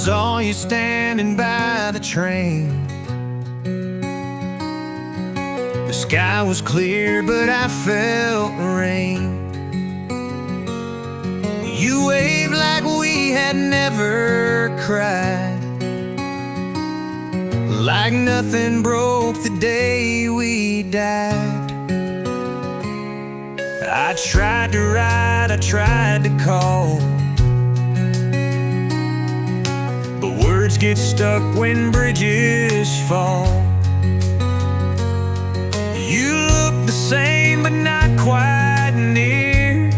saw you standing by the train. The sky was clear, but I felt rain. You waved like we had never cried, like nothing broke the day we died. I tried to write, I tried to call, but words get stuck when bridges fall. You look the same but not quite near,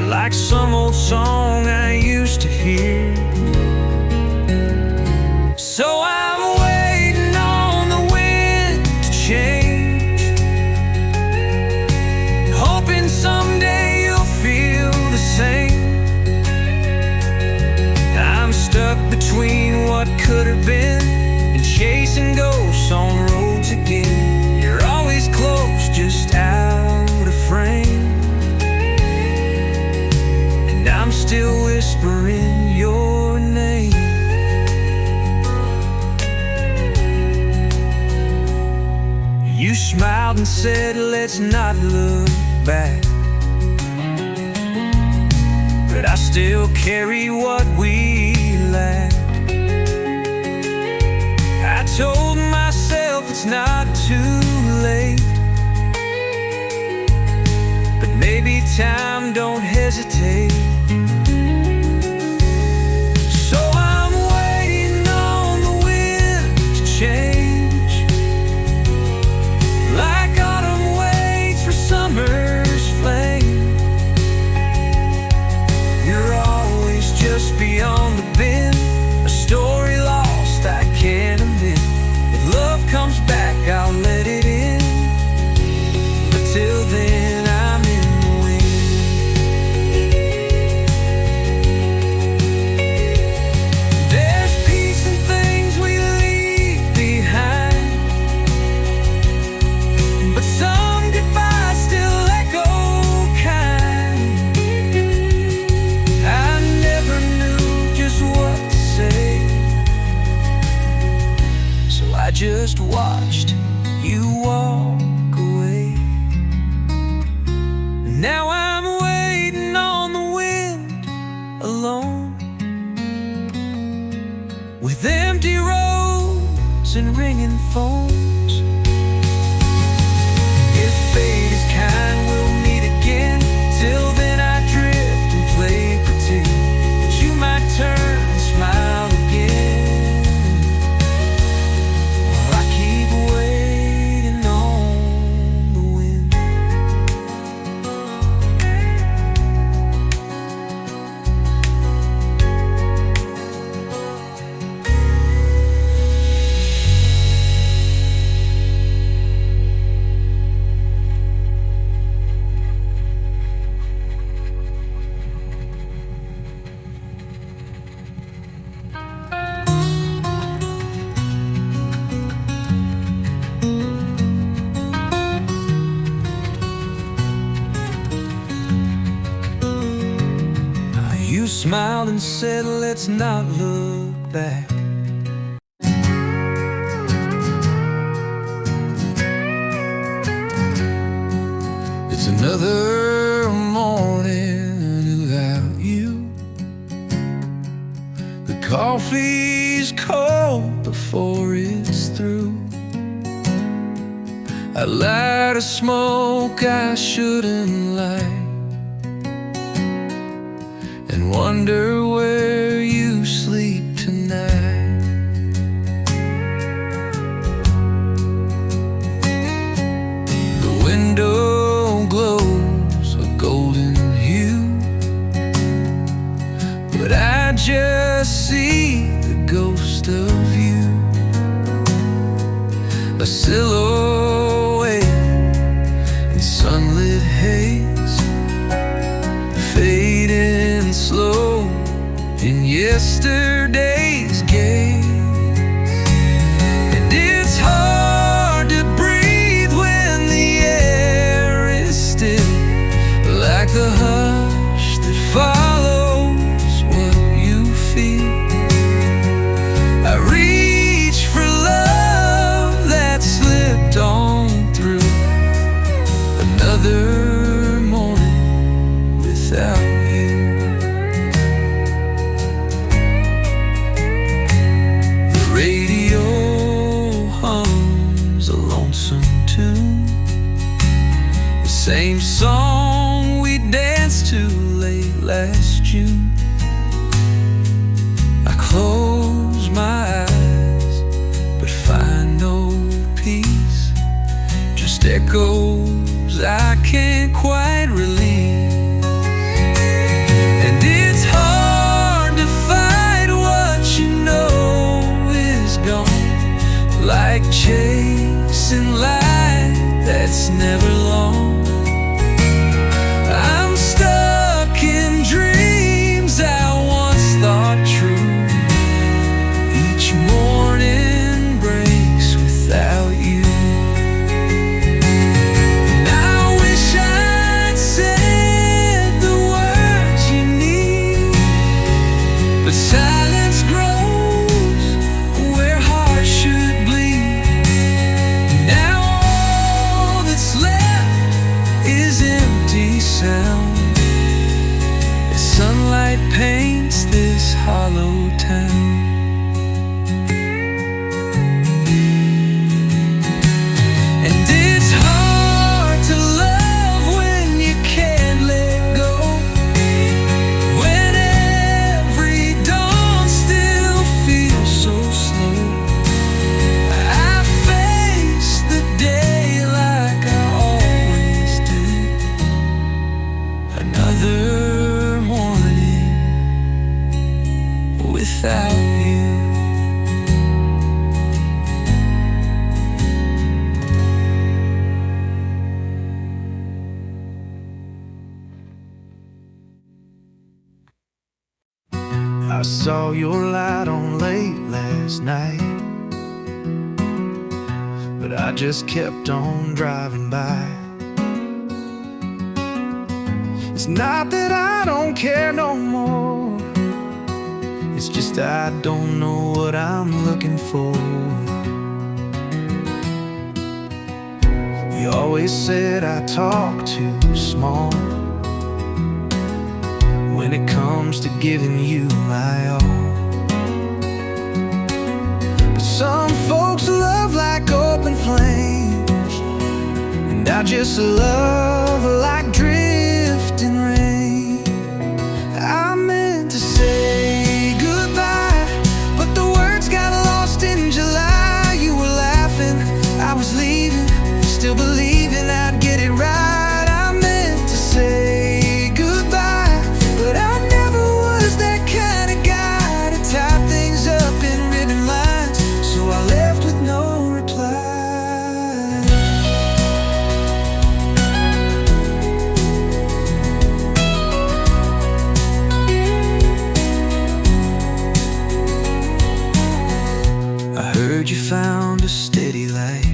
like some old song I used to hear. So I'm waiting on the wind to change, hoping someday you'll feel the same. I'm stuck between what could have been and chasing ghosts on roads again. You're always close, just out of frame, and I'm still whispering your name. You smiled and said, let's not look back, but I still carry what we lacked. I told myself it's not too late, but maybe time don't hesitate. So I'm waiting on the wind to change, like autumn waits for summer's flame. You're always just beyond the bend, a story lost I can't admit. If love comes back, I'll let it in, but till then I'm in the wind. There's peace in things we leave behind, but some goodbyes still echo kind. I never knew just what to say, so I just watched you walk away. Now I'm waiting on the wind alone, with empty roads and ringing phones. If fate is kind, we'll meet again. Till then I drift and play pretend, but you might turn and smile again. While I keep waiting on the wind. You smiled and said, let's not look back. It's another morning without you. The coffee's cold before it's through. I light a smoke I shouldn't light, and wonder where you sleep tonight. The window glows a golden hue, but I just see the ghost of you, a silhouette in sunlit haze, fading slow in yesterday's gaze. And it's hard to breathe when the air is still, like the hush that follows what you feel. echoes I can't quite release. And it's hard to fight what you know is gone, like chasing light that's never long. I'm stuck in dreams I once thought true. Each morning breaks without you. And I wish I'd said the words you need, but silence grows where hearts should bleed. Now all that's left is empty sound as sunlight paints this hollow town. And it's hard to love when you can't let go, when every dawn still feels so slow. I face the day like I always did, another morning without you. I saw your light on late last night, but I just kept on driving by. It's not that I don't care no more, it's just I don't know what I'm looking for. You always said I talk too small when it comes to giving you my all. But some folks love like open flames, and I just love like drifting rain. I meant to say goodbye, but the words got lost in July. You were laughing, I was leaving, still believing I'd get it right. I meant to say goodbye, but I never was that kind of guy to tie things up in written lines, so I left with no reply. I heard you found a steady life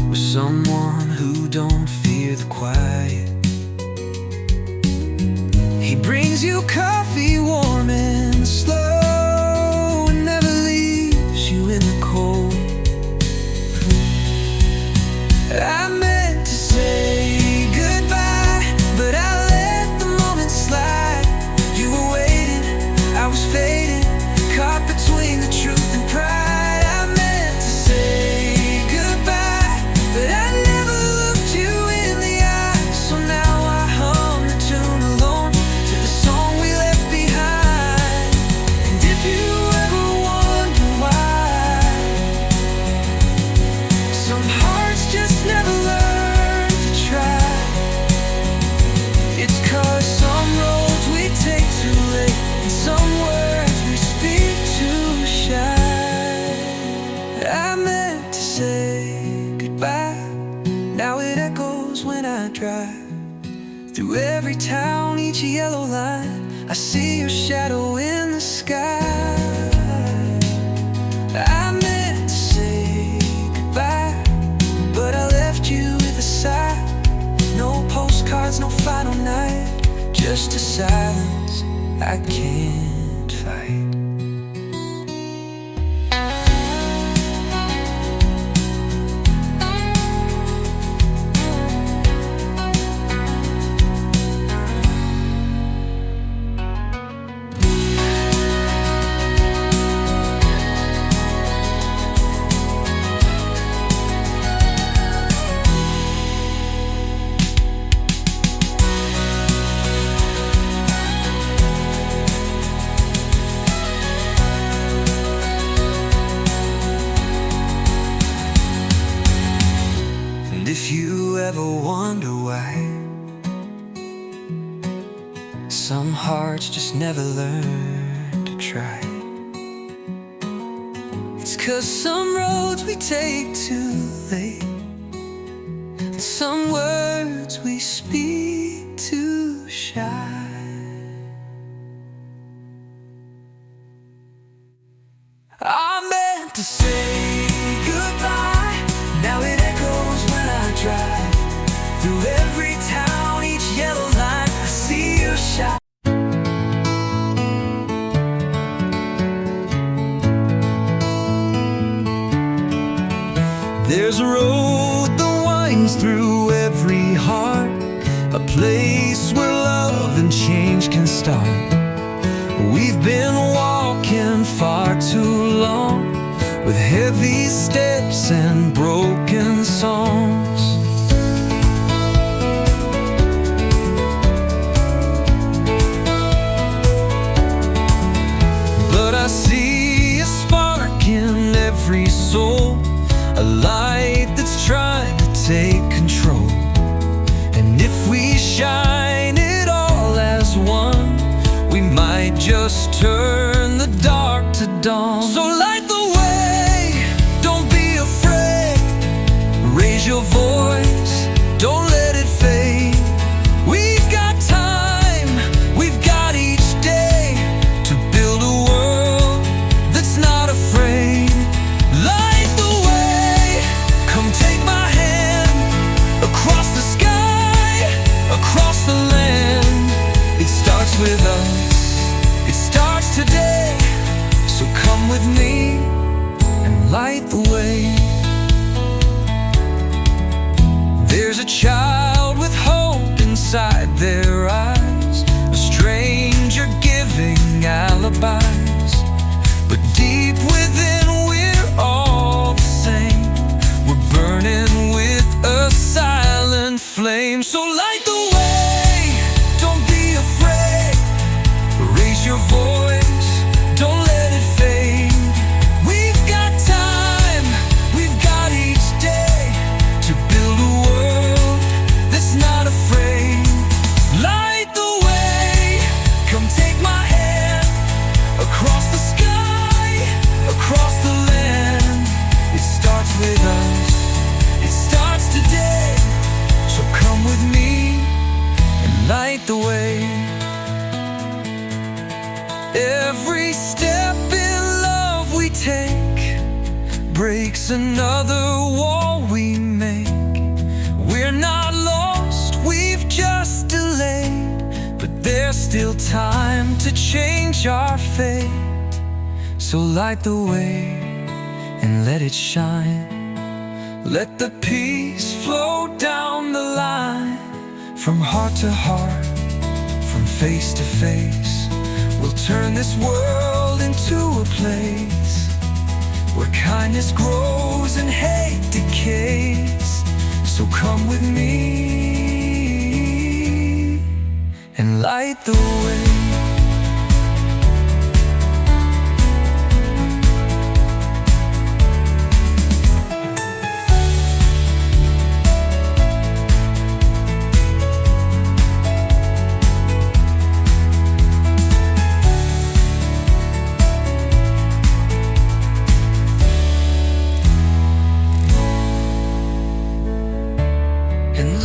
with someone who don't fear the quiet. He brings you coffee warm and slow, and never leaves you in the cold. I meant to say goodbye, but I let the moment slide. You were waiting, I was fading, caught between the truth and pride. I meant to say goodbye, but I never looked you in the eye. So now I hum the tune alone to the song we left behind. And if you ever wonder why some hearts just never learn to try, it's 'cause some roads we take too late, and some words we speak too shy. I meant to say goodbye, now it echoes when I drive through every town, each yellow line. I see your shadow in the sky. I meant to say goodbye, but I left you with a sigh. No postcards, no final night, just a silence I can't fight. just never learn to try. It's 'cause some roads we take too late, and some words we speak too shy. I meant to say goodbye, now it echoes when I drive through every town, each yellow line, I see your shine. There's a road that winds through every heart, a place where love and change can start. We've been walking far too long, with heavy steps and broken songs. But I see a spark in every soul, a light that's trying to take control. And if we shine it all as one, we might just turn the dark to dawn. So light the way, don't be afraid. Raise your voice, don't let it fade. We've got time, we've got each day to build a world that's not afraid. Light the way, come take my hand, across the sky, across the land. It starts with us, it starts today. So come with me and light the way. There's a child with hope inside their eyes, a stranger giving alibis. But deep within we're all the same, we're burning with a silent flame. So light the way, don't be afraid. Raise your voice, don't let it fade. We've got time, we've got each day to build a world that's not afraid. Light the way, come take my hand, across the sky, across the land. It starts with us, it starts today. So come with me and light the way. Every step in love we take breaks another wall we make. We're not lost, we've just delayed, but there's still time to change our fate. So light the way and let it shine. Let the peace flow down the line, from heart to heart, from face to face. We'll turn this world into a place where kindness grows and hate decays. So come with me and light the way.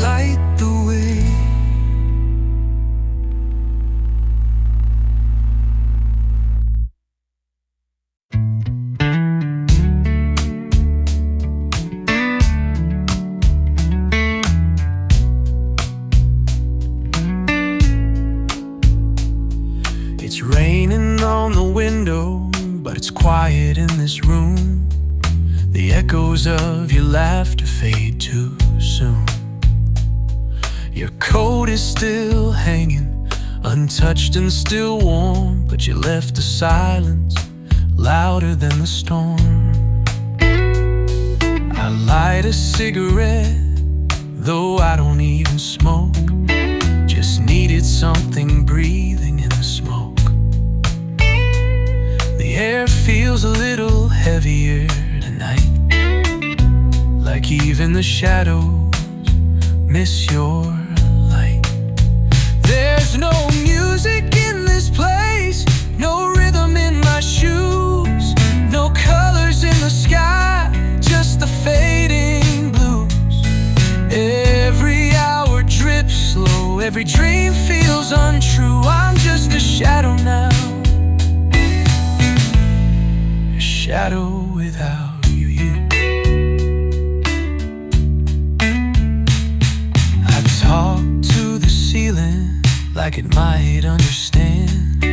Light the way. It's raining on the window, but it's quiet in this room. The echoes of your laughter fade too soon. Your coat is still hanging, untouched and still warm, but you left a silence louder than the storm. I light a cigarette, though I don't even smoke. Just needed something breathing in the smoke. The air feels a little heavier tonight, like even the shadows miss your light. There's no music in this place. shadow without you here. I talk to the ceiling like it might understand.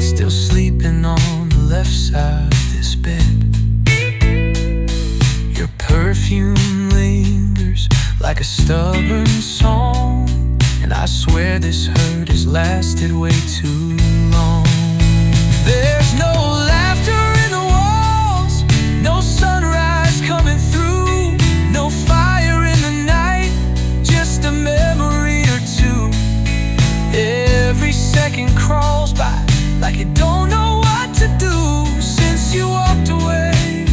Still sleeping on the left side of this bed. Your perfume lingers like a stubborn song, and I swear this hurt has lasted way too long. There's no laughter in the walls, no sunrise coming through, no fire in the night, just a memory or two. Every second crawls by like you don't know what to do. Since you walked away,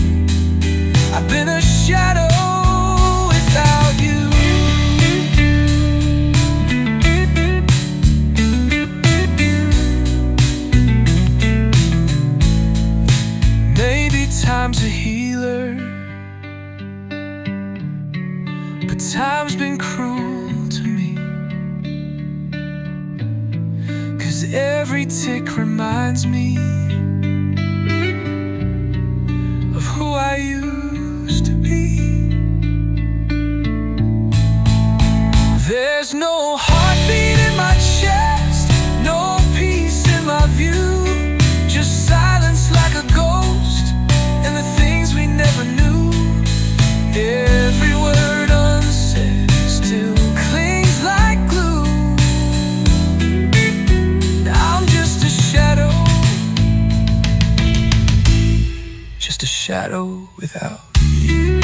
I've been a shadow without you. Maybe time's a healer, but time's been cruel to me. 'Cause every tick reminds me of who I used to be. There's no heartbeat in my chest, no peace in my view, just silence like a ghost, and the things we never knew. Every word unsaid still clings like glue. I'm just a shadow, just a shadow without you.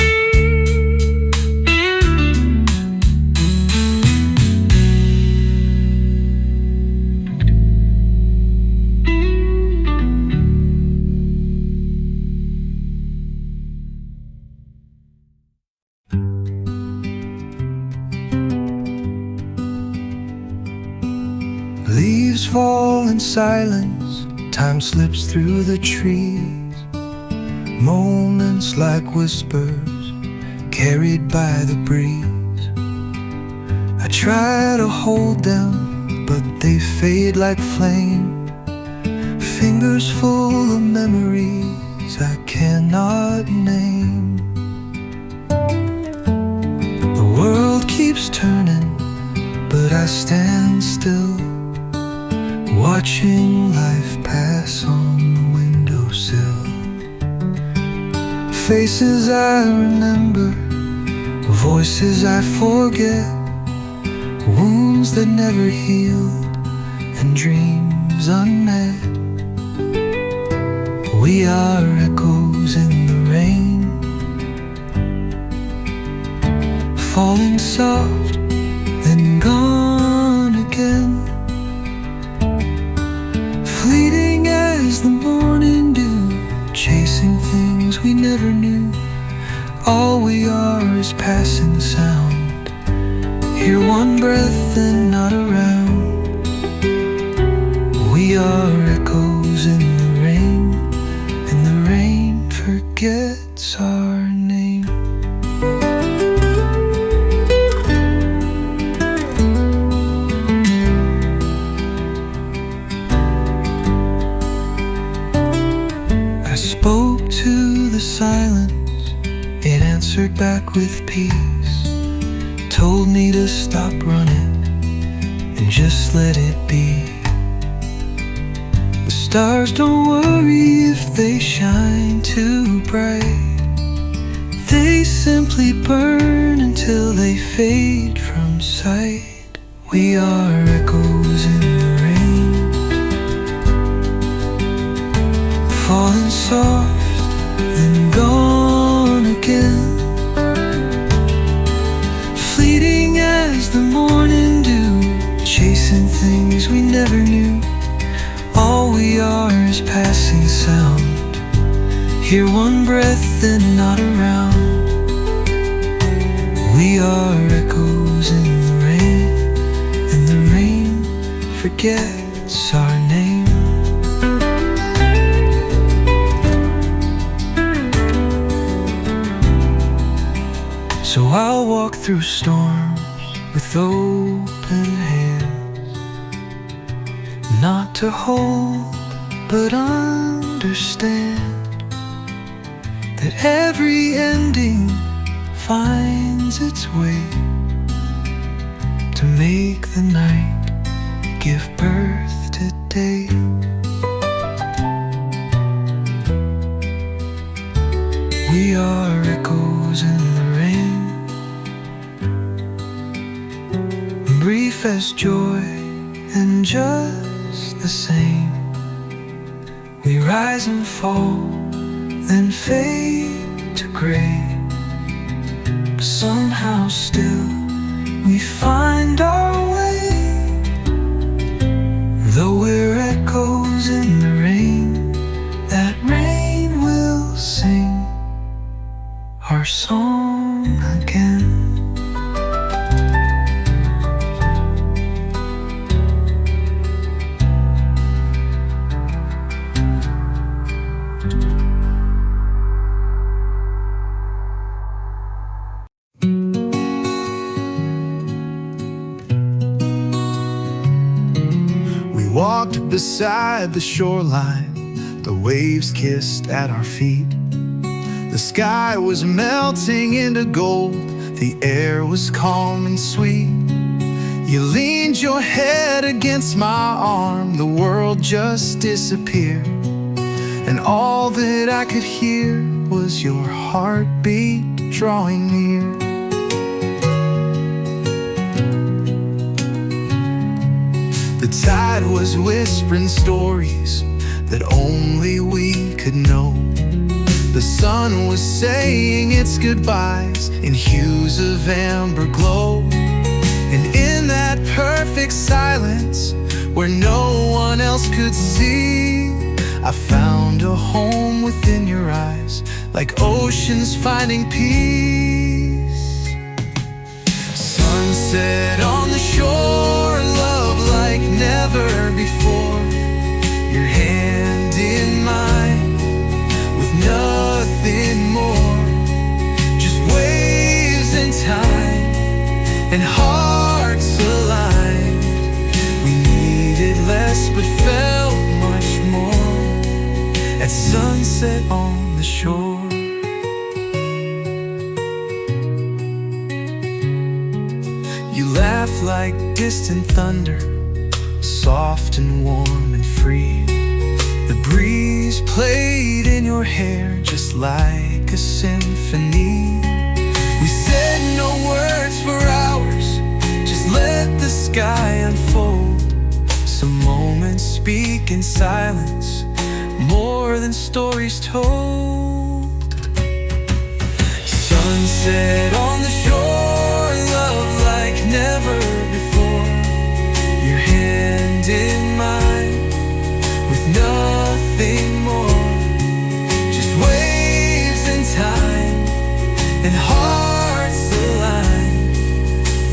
Leaves fall in silence, time slips through the trees. Moments like whispers, carried by the breeze. I try to hold them, but they fade like flame. Fingers full of memories I cannot name. The world keeps turning, but I stand still, watching life pass on the windowsill. Faces I remember, voices I forget, wounds that never healed, and dreams unmet. We are echoes in the rain, falling soft, then gone again. Fleeting as the morning dew, chasing things we never knew. All we are is passing sound, hear one breath and not around. We are echoes in the rain, and the rain forgets our name. Spoke to the silence, it answered back with peace. Told me to stop running and just let it be. The stars don't worry if they shine too bright, they simply burn until they fade from sight. We are echoes in the rain, falling soft, then gone again. Fleeting as the morning dew, chasing things we never knew. All we are is passing sound, hear one breath and not around. We are echoes in the rain, and the rain forgets our name. So I'll walk through storms with open hands, not to hold but understand. that every ending finds its way to make the night give birth to day. We are echoes in the rain, brief as joy and just the same. We rise and fall, then fade to gray, but somehow still we find our way. Though we're echoes in the rain, that rain will sing our song again. We walked beside the shoreline, the waves kissed at our feet. The sky was melting into gold, the air was calm and sweet. You leaned your head against my arm, the world just disappeared, and all that I could hear was your heartbeat drawing near. The tide was whispering stories that only we could know. The sun was saying its goodbyes in hues of amber glow. And in that perfect silence, where no one else could see, I found a home within your eyes, like oceans finding peace. Sunset on the shore, love like never before. Your hand in mine, with nothing more, just waves and time and hearts aligned. We needed less but felt much more at sunset on the shore. You laugh like distant thunder, soft and warm and free. The breeze played in your hair just like a symphony. We said no words for hours, just let the sky unfold. Some moments speak in silence, more than stories told. Sunset on the shore, love like never before. Your hand in mine, with nothing more, just waves and time and hearts aligned.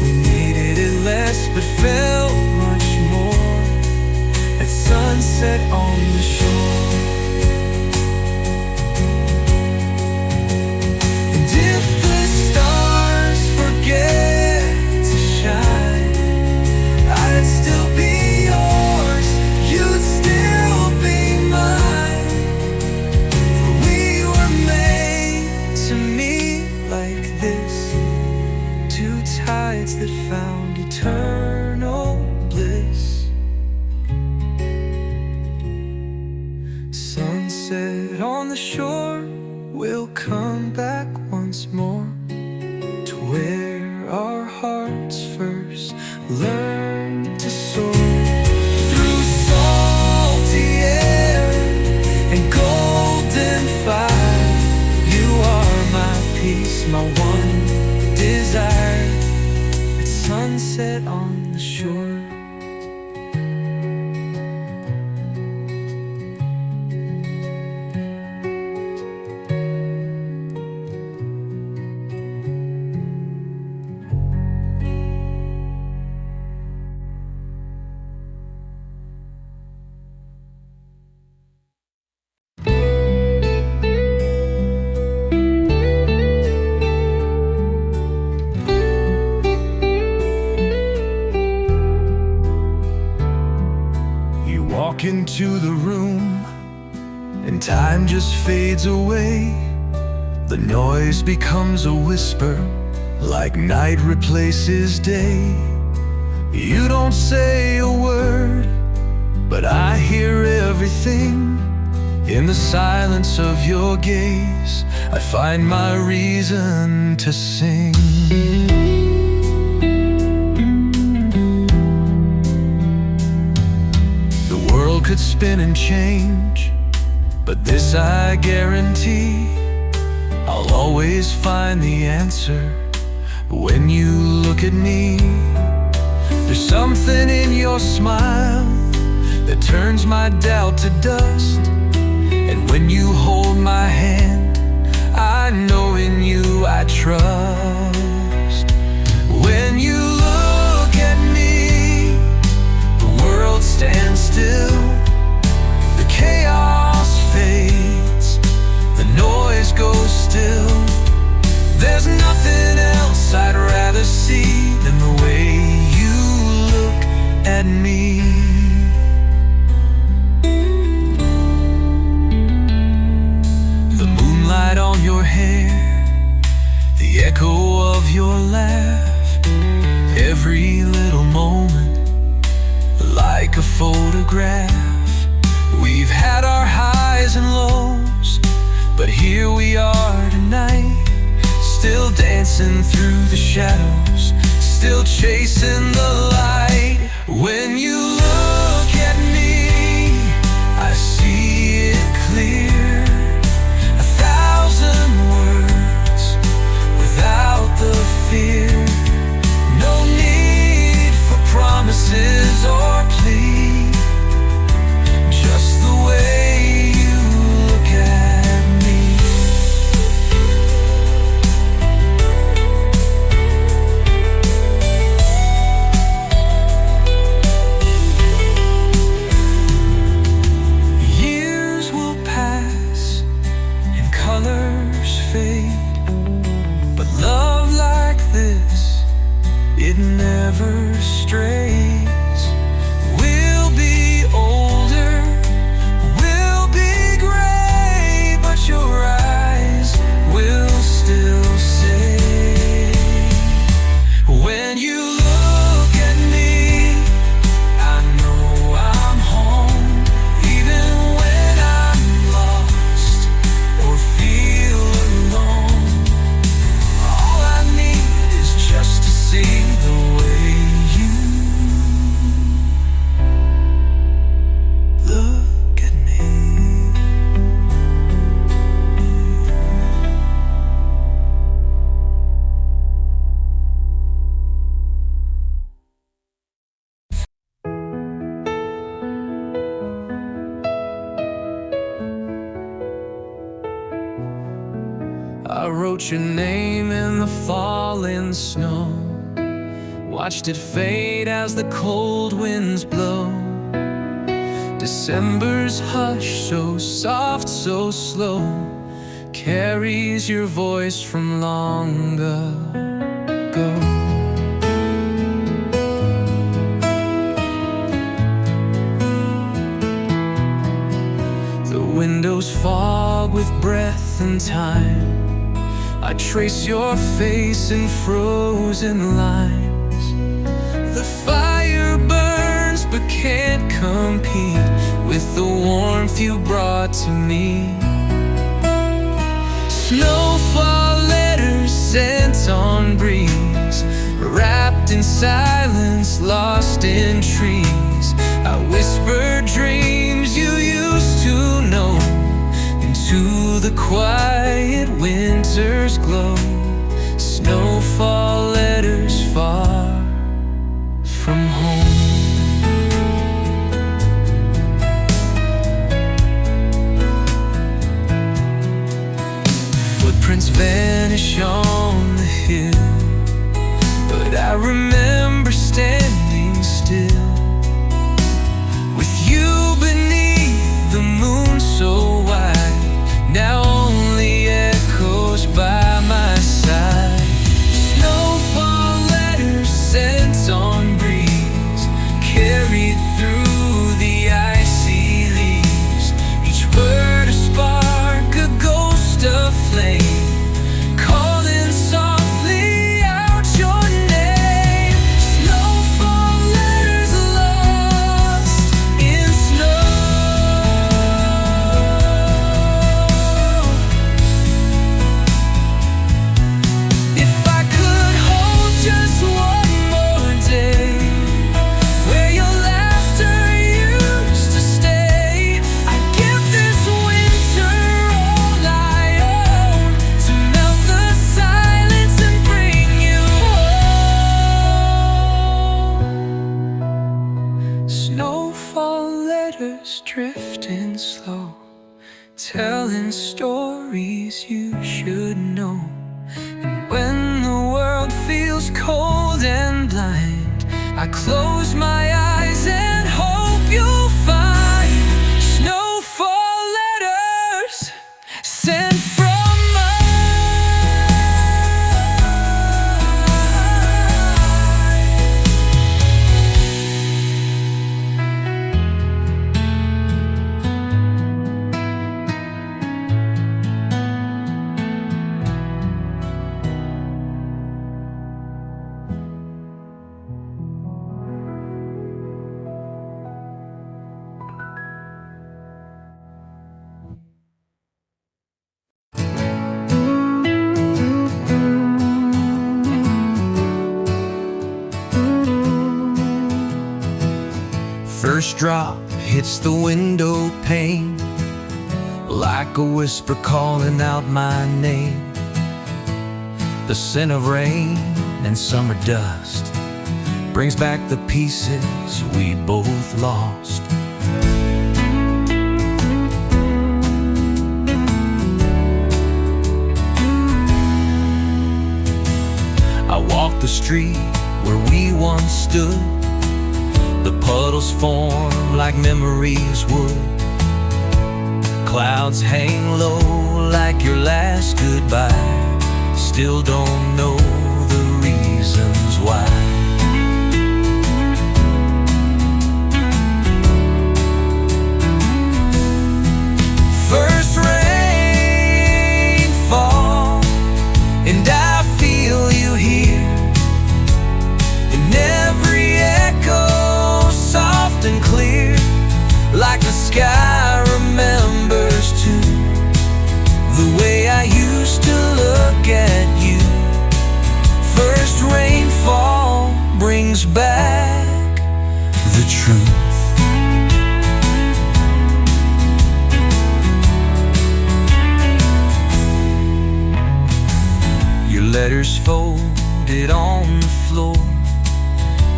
We needed it less but felt much more at sunset on the shore. And if the stars forget to shine, I'd still be yours, you'd still be mine. For we were made to meet like this, two tides that found eternal bliss. Sunset on the shore, we'll come back once more to where our hearts first learned to soar. Through salty air and golden fire, you are my peace, my one desire at sunset on the shore. Walk into the room and time just fades away. the noise becomes a whisper, like night replaces day. You don't say a word, but I hear everything. In the silence of your gaze, I find my reason to sing. The world could spin and change, but this I guarantee: I'll always find the answer when you look at me. There's something in your smile that turns my doubt to dust. And when you hold my hand, I know in you I trust. When you look at me, the world stands still. The chaos fades, the noise goes still. There's nothing else I'd rather see than the way you look at me. The moonlight on your hair, the echo of your laugh, every little moment like a photograph. We've had our highs and lows, but here we are tonight, still dancing through the shadows, still chasing the light. When you look at me, I see it clear. 1,000 words without the fear. No need for promises or plea, just the way you look at me. Years will pass and colors fade, but love like this, it never strays. We'll be older, we'll be gray, but your eyes will still say, when you look at me, I know I'm home. Even when I'm lost or feel alone, all I need is just to see the way you look at me. I wrote your name in the falling snow, watched it fade as the cold winds blow. December's hush, so soft, so slow, carries your voice from long ago. The windows fog with breath and time. I trace your face in frozen lines. The fire burns but can't compete with the warmth you brought to me. Snowfall letters sent on breeze, wrapped in silence, lost in trees. I whisper dreams you used to know into the quiet winter's glow. Snowfall letters far from home. Footprints vanish on the hill, but I remember standing still with you beneath the moon so wide. Now only echoes by my side. Snowfall letters sent on breeze, carried through the icy leaves. Each word a spark, a ghost of flame, stories you should know. And when the world feels cold and blind, I close my eyes and hope you'll find snowfall letters sent from First drop hits the window pane, like a whisper calling out my name. The scent of rain and summer dust brings back the pieces we both lost. I walk the street where we once stood. The puddles form like memories would. Clouds hang low like your last goodbye. Still don't know the reasons why. First rainfall, and I feel you here in every echo, soft and clear, like the sky remembers too, the way I used to look at you. First rainfall brings back the truth. Your letters folded on the floor,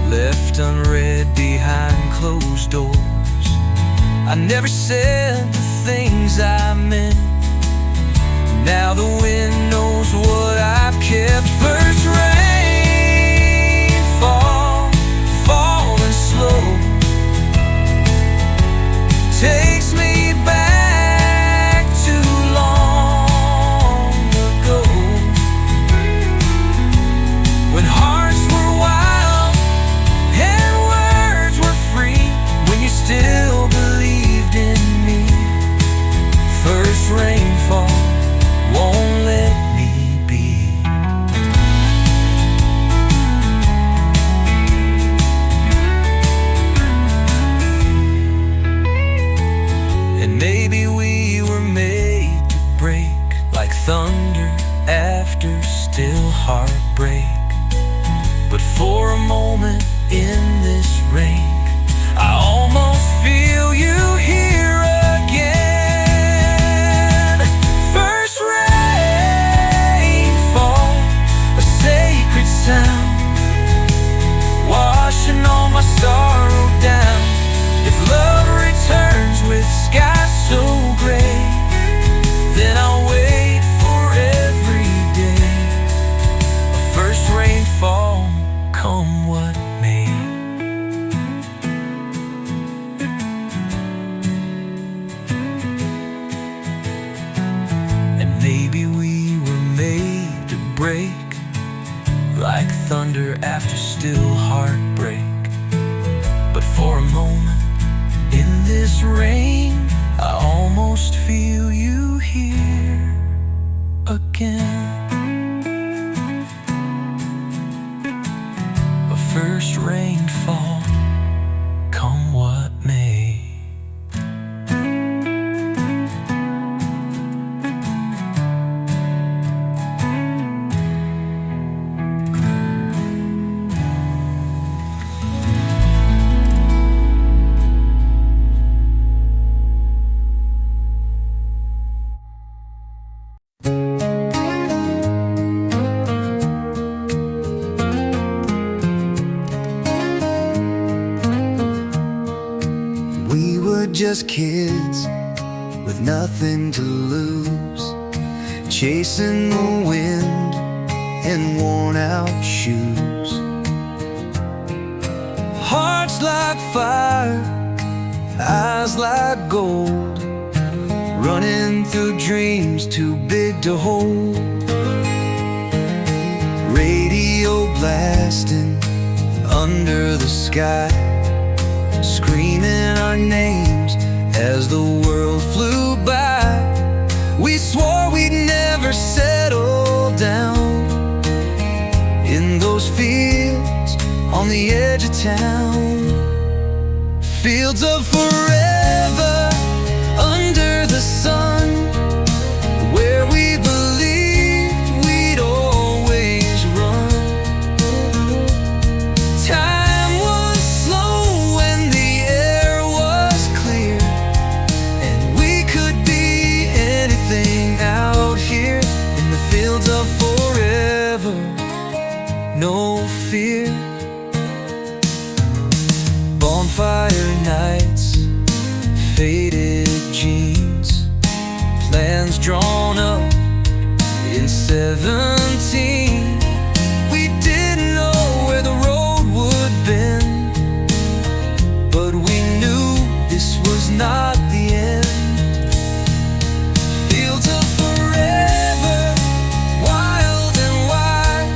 left unread behind closed doors. I never said the things I meant. Now the wind knows what I've kept. First rainfall, falling slow, takes me back too long ago, when hearts were wild and words were free, when you still believed in me. First rainfall won't let me be. And maybe we were made to break, like thunder after still heartbreak. But for a moment in this rain, I almost feel you here again. First rainfall, a sacred sound, washing all my sorrow down. If love returns with skies so gray, then I'll wait for every day. A first rainfall, come what may. And maybe we were made to break, like thunder after still heartbreak. But for a moment in this rain, I almost feel you here again. A first rainfall, come what may. We were just kids with nothing to lose, chasing the wind in worn-out shoes. Hearts like fire, eyes like gold, running through dreams too big to hold. Radio blasting under the sky, screaming our names as the world flew by. We swore we'd never settle down in those fields on the edge of town. Fields of forever under the sun, where we believed we'd always run. Time was slow and the air was clear, and we could be anything out here in the fields of forever. No fear. Bonfire nights, faded jeans, plans drawn up in 17. We didn't know where the road would bend, but we knew this was not the end. Fields of forever, wild and wide,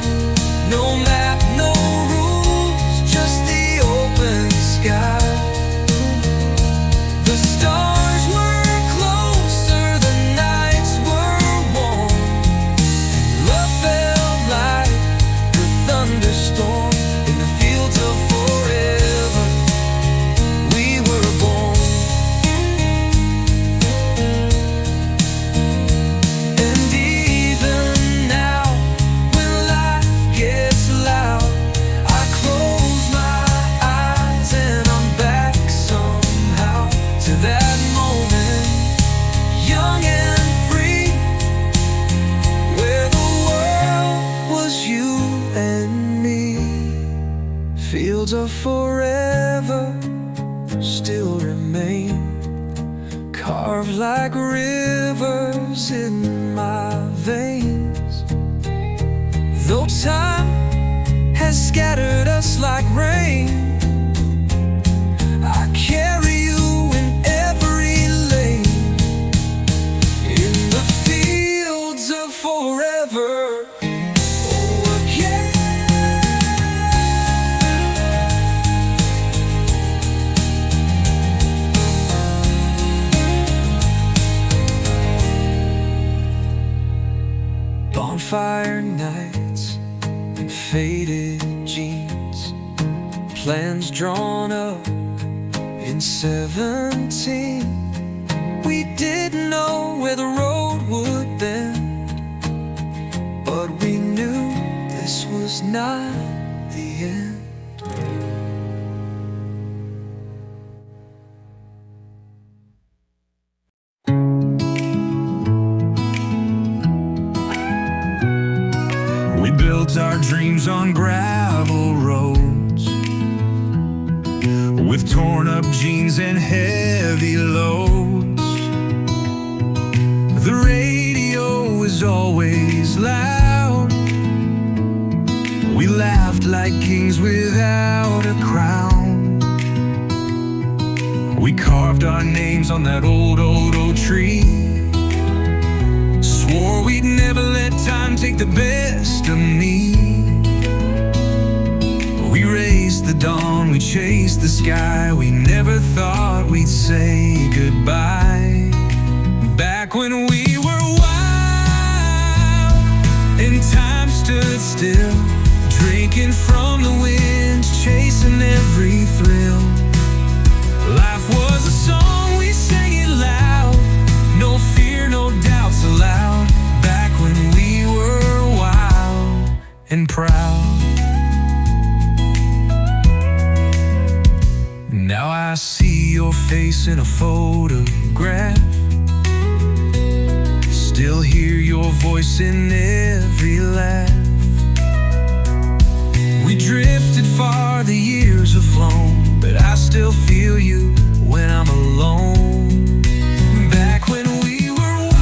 no map, no rules, just the open sky. The stars were closer, the nights were warm, and love felt like a thunderstorm. In the fields of forever, we were born. And even now, when life gets loud, I close my eyes and I'm back somehow to that moment, young and free, where the world was you and me. Fields of forever still remain, carved like rivers in my veins. Though time has scattered us like rain, I carry you in every lane, in the fields of forever. Oh, again. Bonfire nights and faded jeans, plans drawn up in 17. We didn't know where the road would bend, but we knew this was not the end. We built our dreams on gravel roads, with torn up jeans and heavy loads. The radio was always loud. We laughed like kings without a crown. We carved our names on that old oak tree, swore we'd never let time take the best of me. We raced the dawn, we chased the sky, we never thought we'd say goodbye. Back when we were wild and time stood still, drinking from the wind, chasing every thrill. Life was a song, we sang it loud, no fear, no doubts allowed. Back when we were wild and proud. Now I see your face in a photograph, still hear your voice in every laugh. We drifted far, the years have flown, but I still feel you when I'm alone. Back when we were wild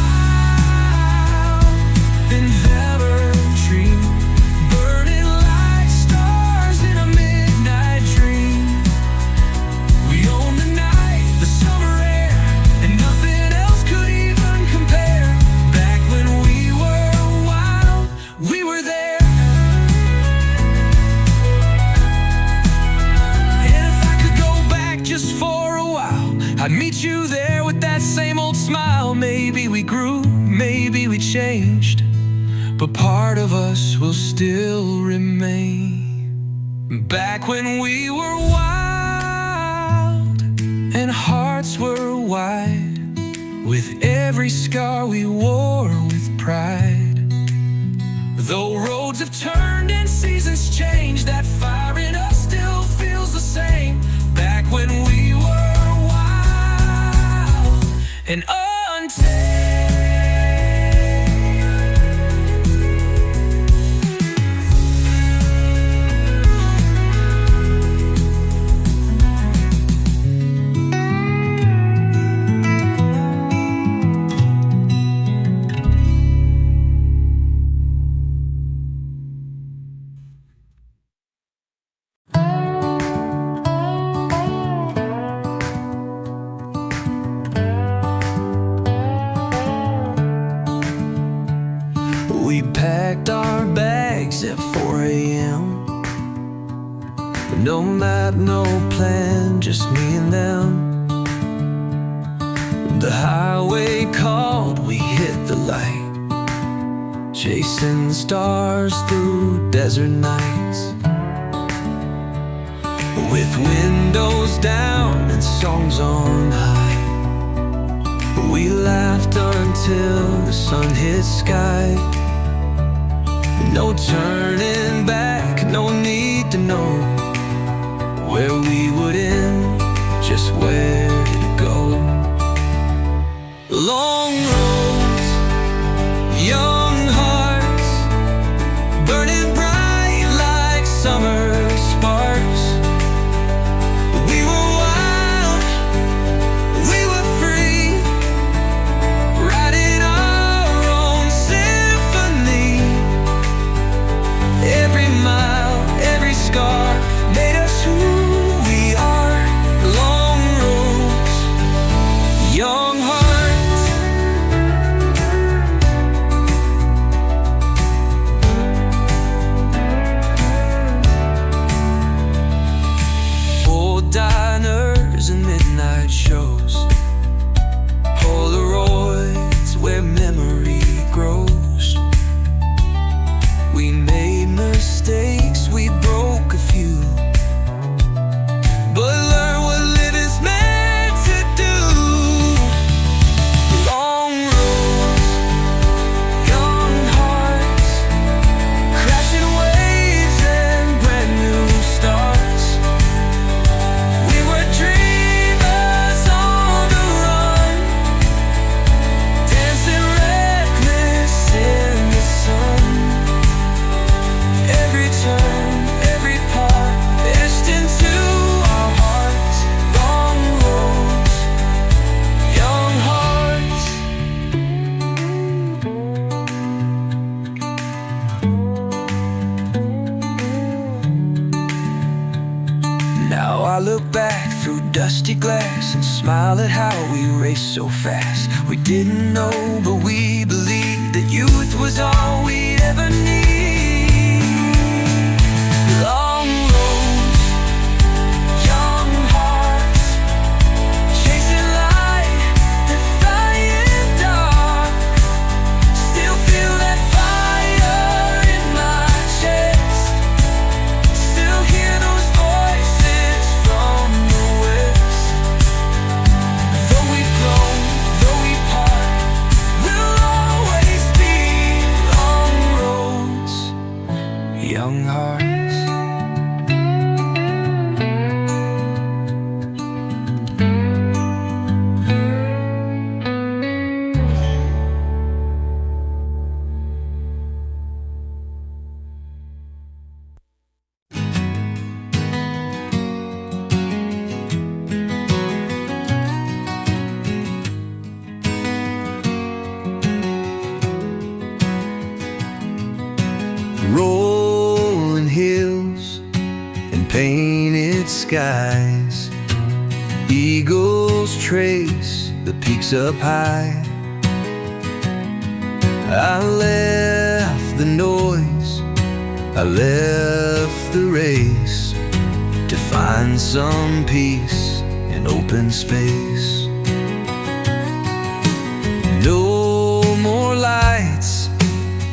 only changed, but part of us will still remain. Back when we were wild and hearts were wide, with every scar we wore with pride. Though roads have turned and seasons changed, that fire in us still feels the same. Back when we were wild and untamed. We packed our bags at 4 a.m. No map, no plan, just me and them. The highway called, we hit the light, chasing stars through desert nights. With windows down and songs on high, we laughed until the sun hit sky. No turning back, no need to know where we would end, just where to go. Long roads, young hearts, burning bright like summer sparks. We were wild, we were free, writing our own symphony. Every mile, every scar made us who we are. Long roads, young hearts. Old diners and midnight shows, Polaroids where memory grows. We made mistakes, we broke a few, but learn what living's meant to do. Long roads, young hearts, crashing waves and brand new starts. We were dreamers on the run, dancing reckless in the sun. Every turn, every part, etched into our hearts. Long roads, young hearts. Now I look back through dusty glass and smile at how we raced so fast. We didn't know, but we believed that youth was all we'd ever need. Long roads, young hearts, chasing light, defying dark. Still feel that fire in my chest. Still hear those voices from the west. Though we've grown, though we part, we'll always be long roads, young hearts. Rolling hills and painted skies, eagles trace the peaks up high. I left the noise, I left the race to find some peace in open space. No more lies,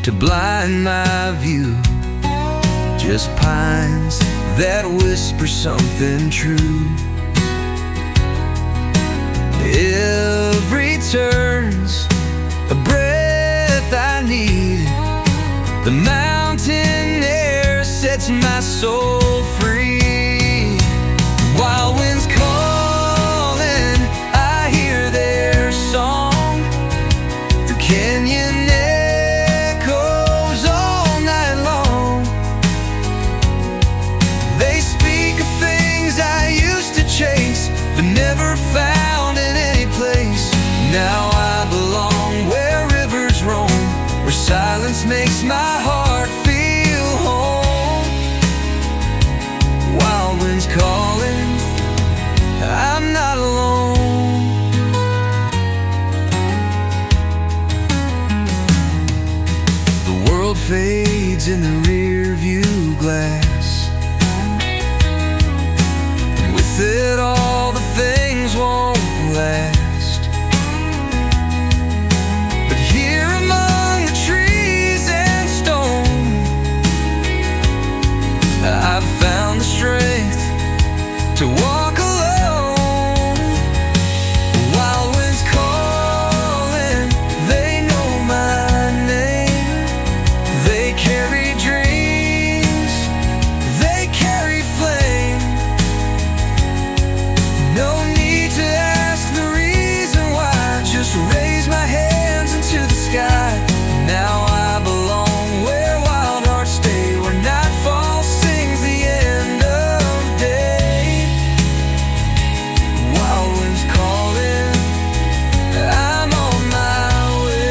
to blind my view. Just pines that whisper something true. Every turn's a breath I need. The mountain air sets my soul free. Wild winds calling, I hear their song. The canyon echoes all night long. They speak of things I used to chase, but never found in any place. Now I belong where rivers roam, where silence makes my heart feel home. Wild winds calling, I'm not alone. The world fades in the rear view glass, and with it all the things won't last. But here among the trees and stone, I've found the strength to walk alone. Wild winds calling, they know my name. They carry dreams, they carry flame. No need to ask the reason why, just raise my hands into the sky. Now I belong where wild hearts stay, where nightfall sings the end of day. Wild winds calling, I'm on my way.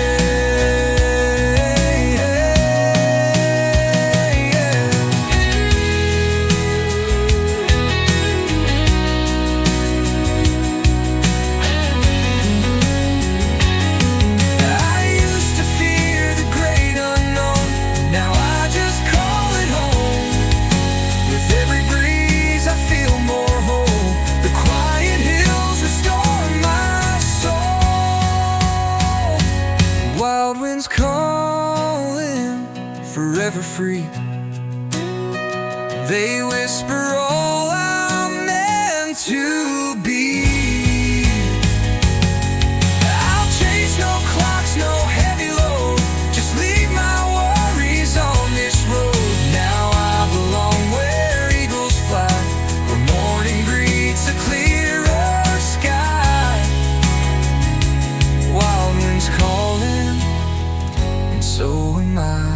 I used to fear the great unknown, now I just call it home. With every breeze I feel more whole. The quiet hills restore my soul. Wild winds calling, forever free. They whisper all I'm meant to be. I'll chase no clocks, no heavy load, just leave my worries on this road. Now I belong where eagles fly, where morning greets a clearer sky. Wild winds calling, and so am I.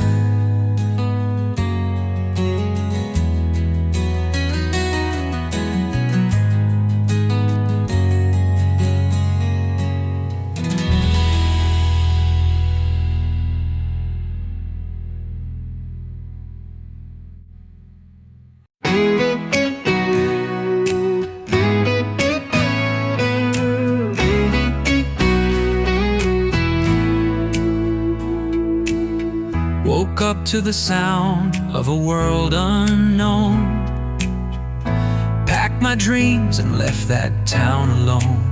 Woke up to the sound of a world unknown. Packed my dreams and left that town alone.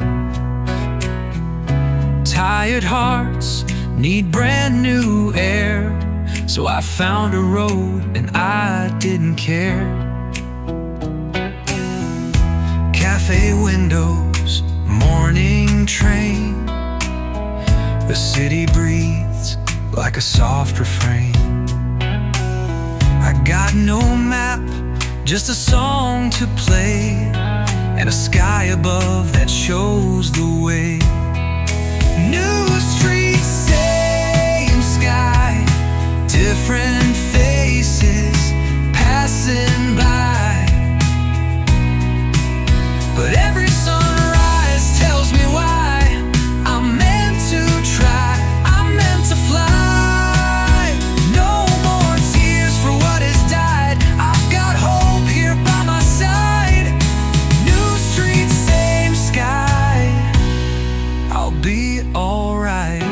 Tired hearts need brand new air, so I found a road and I didn't care. Cafe windows, morning train. The city breathes like a soft refrain. I got no map, just a song to play, and a sky above that shows the way. New streets, same sky, different faces passing by. But every sunrise tells me why I'm meant to try, I'm meant to fly. No more tears for what has died, I've got hope here by my side. New streets, same sky, I'll be alright.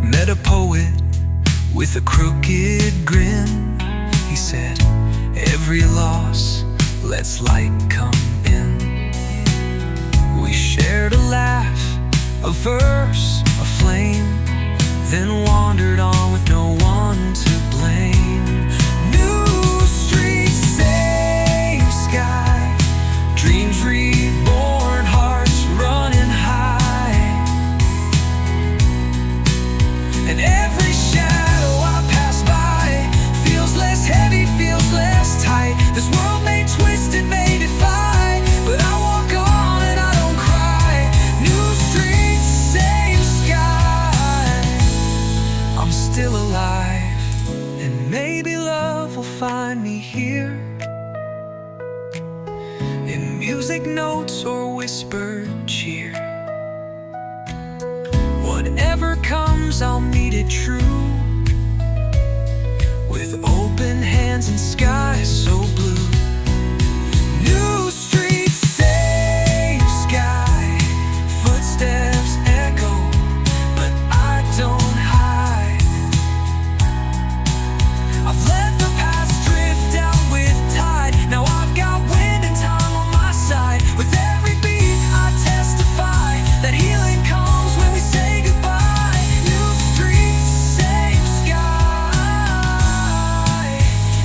Met a poet with a crooked grin. He said, every loss lets light come in. We shared a laugh, a verse, a flame, then wandered on with no one to blame. New streets, same sky, dreams reborn, hearts running high. And every shadow I pass by feels less heavy, feels less tight. This world may twist, it may defy, but I walk on and I don't cry. New streets, same sky, I'm still alive. And maybe love will find me here, in music notes or whispered cheer. Whatever comes, I'll meet it true, with open hands and skies so blue. New streets, same sky, footsteps echo, but I don't hide. I've let the past drift out with tide. Now I've got wind and time on my side. With every beat I testify that healing comes when we say goodbye. New streets, same sky,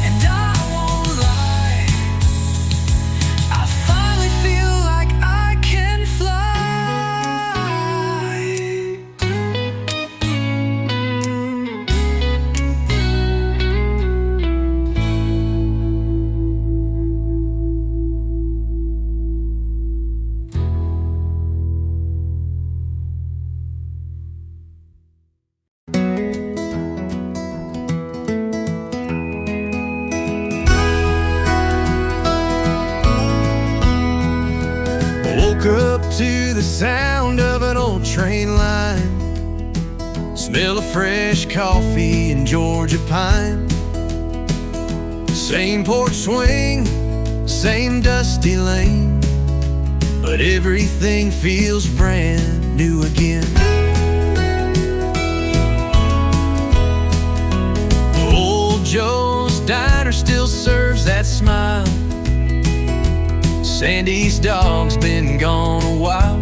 and I won't lie, I finally feel like I can fly. Woke up to the sound of an old train line, smell of fresh coffee and Georgia pine. Same porch swing, same dusty lane, but everything feels brand new again. Old Joe's Diner still serves that smile. Sandy's dog's been gone a while,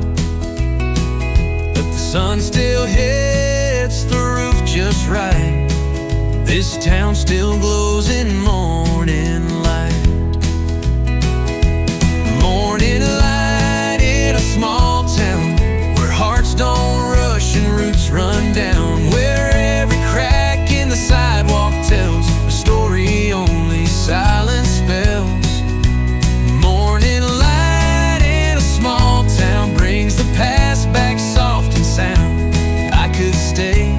but the sun still hits the roof just right. This town still glows in morning light. Morning light in a small town, where hearts don't rush and roots run down, where every crack in the sidewalk tells a story only silence spells. Morning light in a small town brings the past back soft and sound. I could stay,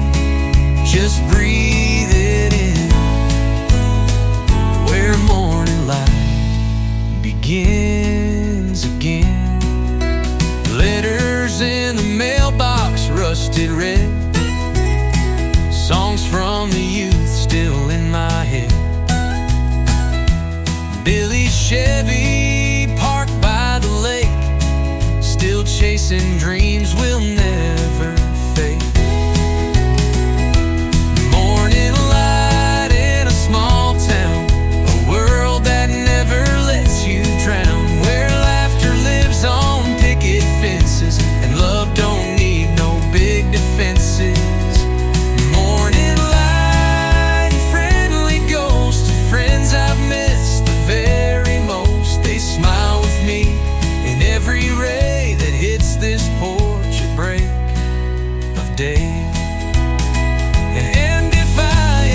just breathe it in, where morning light begins again. Letters in the mailbox, rusted red, songs from the youth still in my head. Billy's Chevy parked by the lake, still chasing dreams will never fade. Morning light in a small town, a world that never lets you drown, where laughter lives on picket fences and love don't need no big defenses. Morning light and friendly ghosts of friends I've missed the very most. They smile with me in every ray that hits this porch at break of day. And if I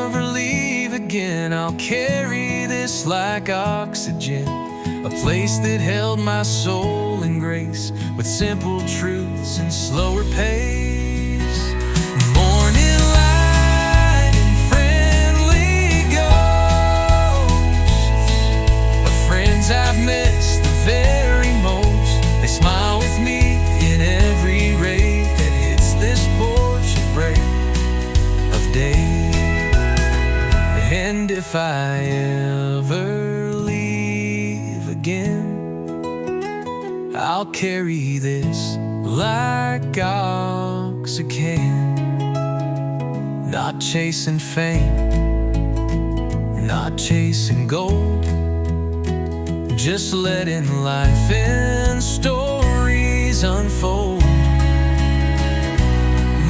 ever leave again, I'll carry this like oxygen, a place that held my soul in grace, with simple truths and slower pace. Morning light and friendly ghosts of friends I've missed the very most. They smile with me in every ray that hits this porch at break of day. And if I ever leave again, I'll carry this like oxygen. Not chasing fame, not chasing gold, just letting life and stories unfold.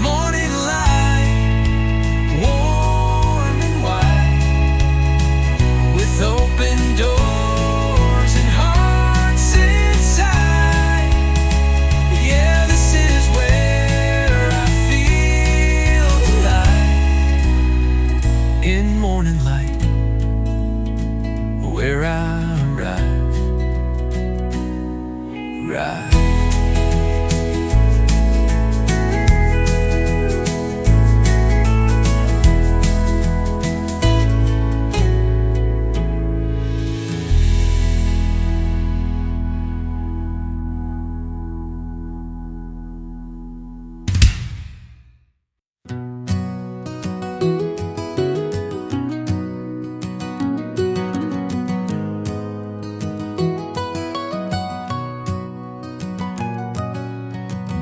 Morning light, warm and wide, with open doors and hearts inside. Yeah, this is where I feel alive. In morning light, where I arrive.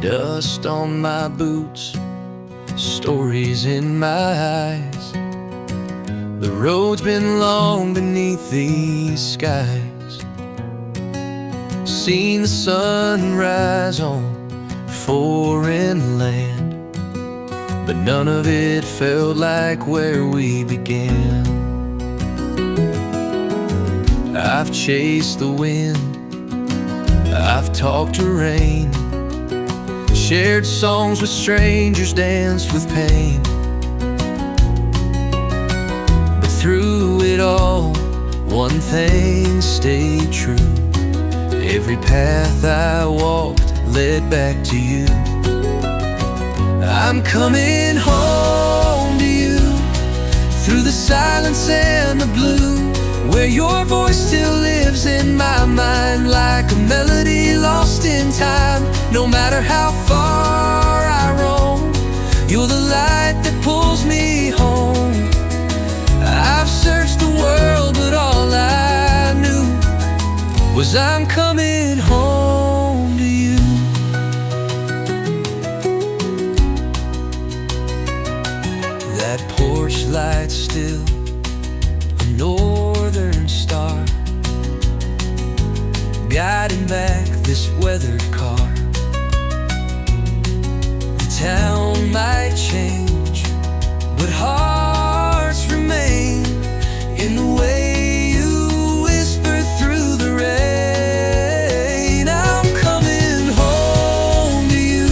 Dust on my boots, stories in my eyes. The road's been long beneath these skies. Seen the sun rise on foreign land, but none of it felt like where we began. I've chased the wind, I've talked to rain, shared songs with strangers, danced with pain. But through it all, one thing stayed true. Every path I walked led back to you. I'm coming home to you, through the silence and the blue, where your voice still lives in my mind, like a melody lost in time. No matter how far I roam, you're the light that pulls me home. I've searched the world, but all I knew was I'm coming home to you. That porch light still a northern star, guiding back this weathered car. The town might change, but hearts remain in the way you whisper through the rain. I'm coming home to you,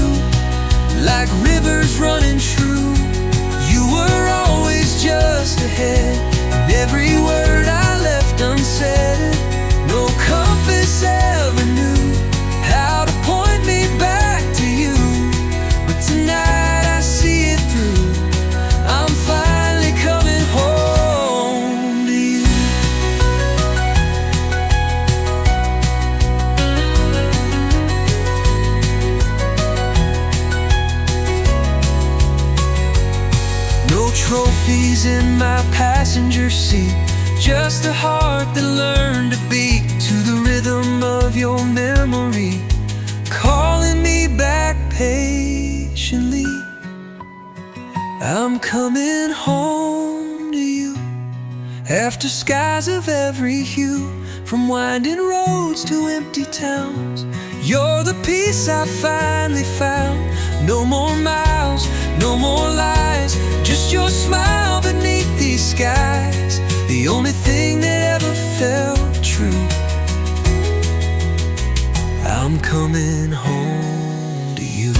like rivers running true. You were always just ahead, and every word I left unsaid. No compass ever knew how to point me back to you, but tonight I see it through. I'm finally coming home to you. No trophies in my passenger seat, just a heart that learned to beat to the rhythm of your memory, calling me back patiently. I'm coming home to you, after skies of every hue, from winding roads to empty towns. You're the peace I finally found. No more miles, no more lies, just your smile beneath these skies, the only thing that ever felt true. I'm coming home to you.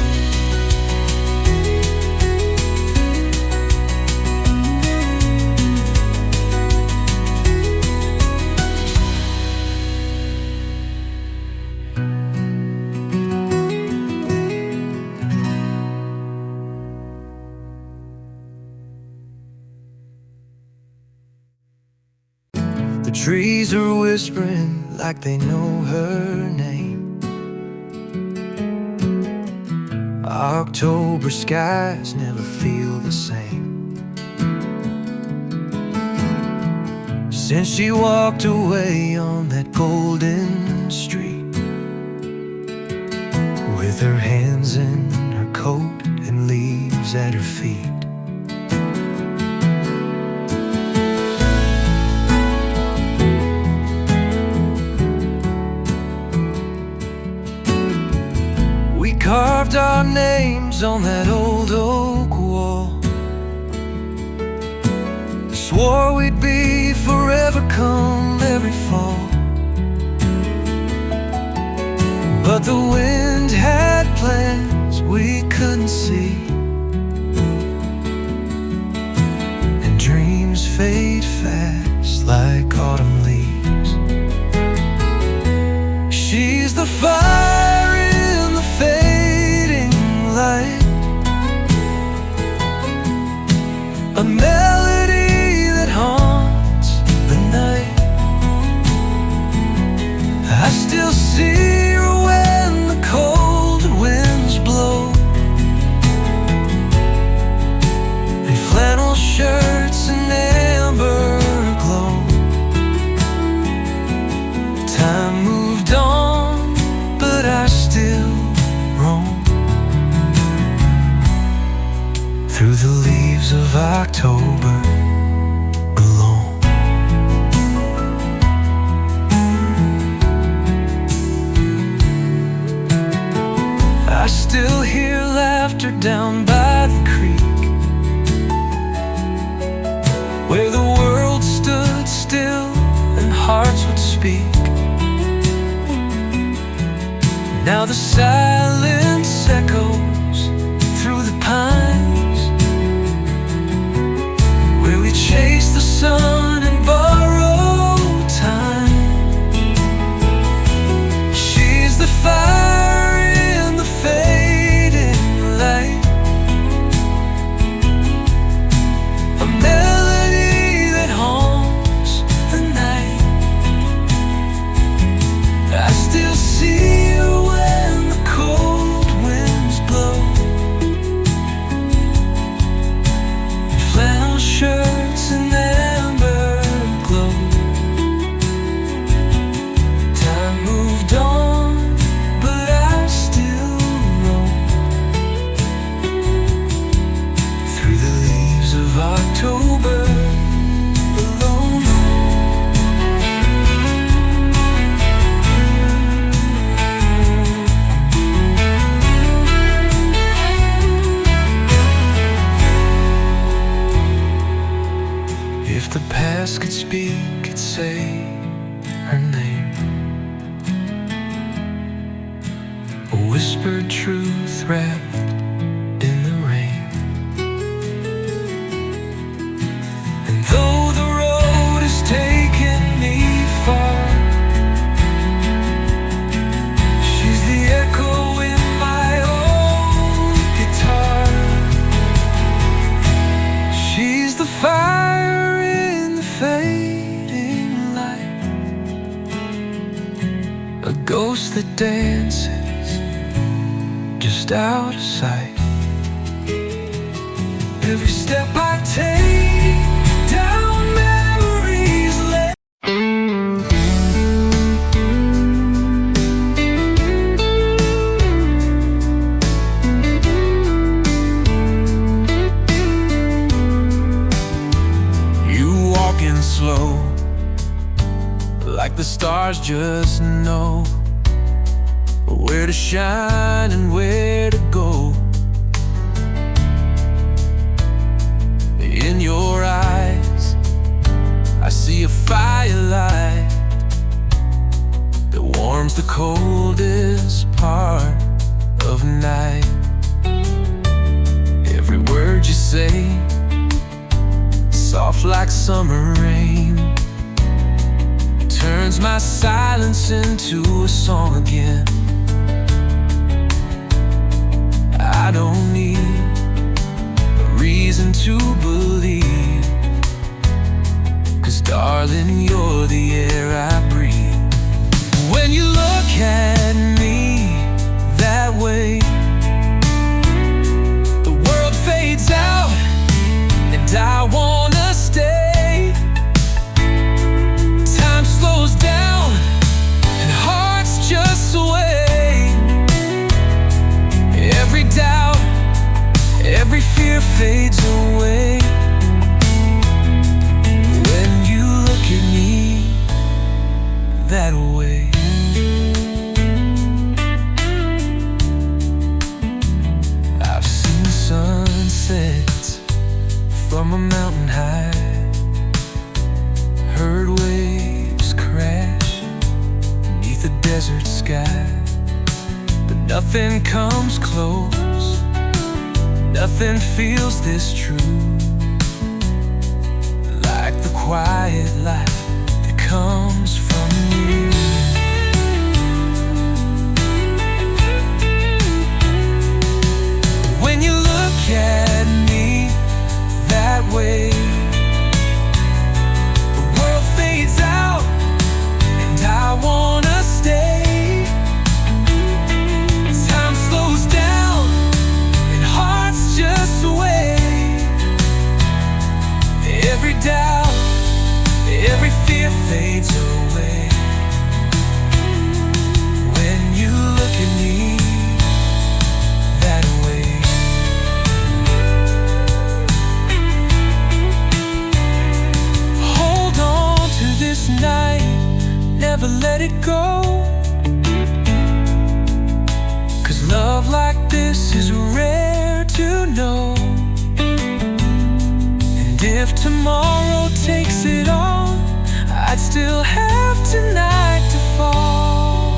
The trees are whispering like they know her name. October skies never feel the same. Since she walked away on that golden street, with her hands in her coat and leaves at her feet. carved our names on that old oak wall. Swore we'd be forever come every fall. But the wind had plans we couldn't see, and dreams fade fast like autumn leaves. She's the fire in the fading light, a melody that haunts the night. I still see her when the cold winds blow, in flannel shirts and amber glow. Time moved on, but I still roam through the leaves of October alone. I still hear laughter down by the creek, where the world stood still and hearts would speak. Now the silence echoes through the pines, where we chase the sun and borrow time. She's the fire in the fading light, a melody that haunts the night. I still see her when the cold winds blow, in flannel shirts and amber glow. Time moved on, but I still roam through the leaves of October alone. If the past could speak, it'd say her name, a whispered truth wrapped in the rain. And though the road has taken me far, she's the echo in my old guitar. She's the fire in the fading light, a ghost that dances just out of sight. Every step I take down memories lane. You walking slow, like the stars just know where to shine and where to go. In your eyes, I see a firelight that warms the coldest part of night. Every word you say, soft like summer rain, turns my silence into a song again. I don't need a reason to believe, 'cause darling, you're the air I breathe. When you look at me that way, the world fades out and I wanna stay. Time slows down and hearts just sway. Every doubt, every fear fades away when you look at me that way. desert sky, but nothing comes close. Nothing feels this true, like the quiet light that comes from you. When you look at me that way, the world fades out and I wanna stay. Time slows down and hearts just sway. Every doubt, every fear fades away when you look at me that way. Hold on to this night, never let it go, 'cause love like this is rare to know. And if tomorrow takes it all, I'd still have tonight to fall.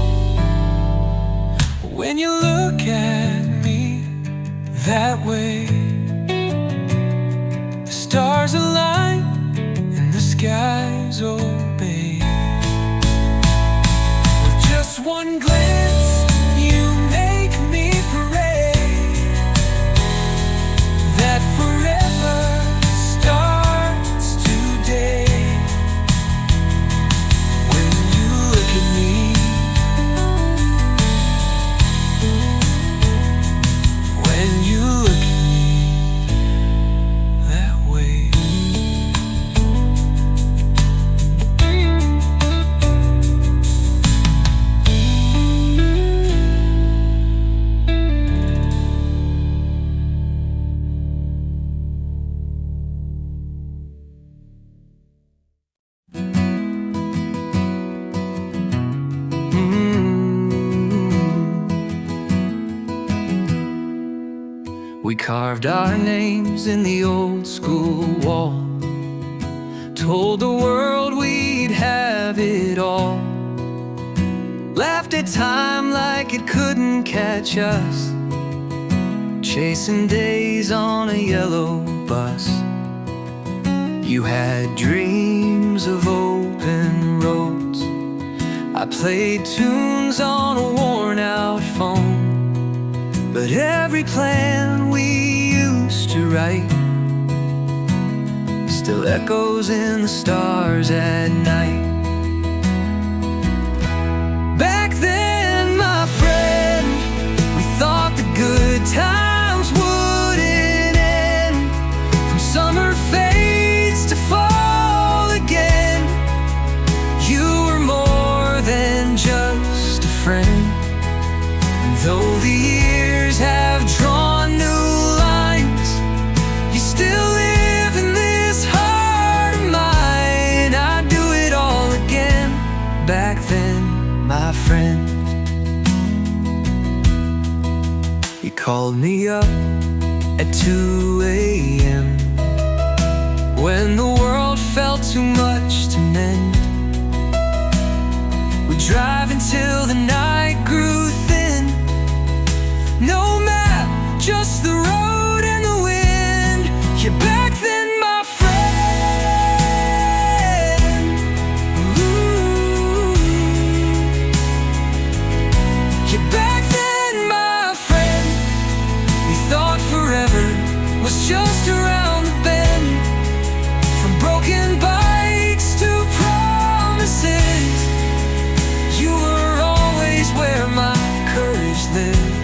When you look at me that way, the stars align and the skies obey. With just one glance, you make me pray that forever starts today. When you look at me, when you look at me that way. We carved our names in the old school wall, told the world we'd have it all, laughed at time like it couldn't catch us, chasing days on a yellow bus. You had dreams of open roads, I played tunes on a worn-out phone. But every plan we used to write still echoes in the stars at night. Back then, my friend, we thought the good times wouldn't end. From summer fades to fall again, you were more than just a friend. And though the years have drawn new lines, you still live in this heart of mine. I'd do it all again. Back then, my friend, you called me up at 2 a.m. when the world felt too much to mend. We'd drive until the night grew thin. No map, just the road and the wind. Yeah, back then, my friend. Ooh. Yeah, back then, my friend, we thought forever was just around the bend. From broken bikes to promises, you were always where my courage lived.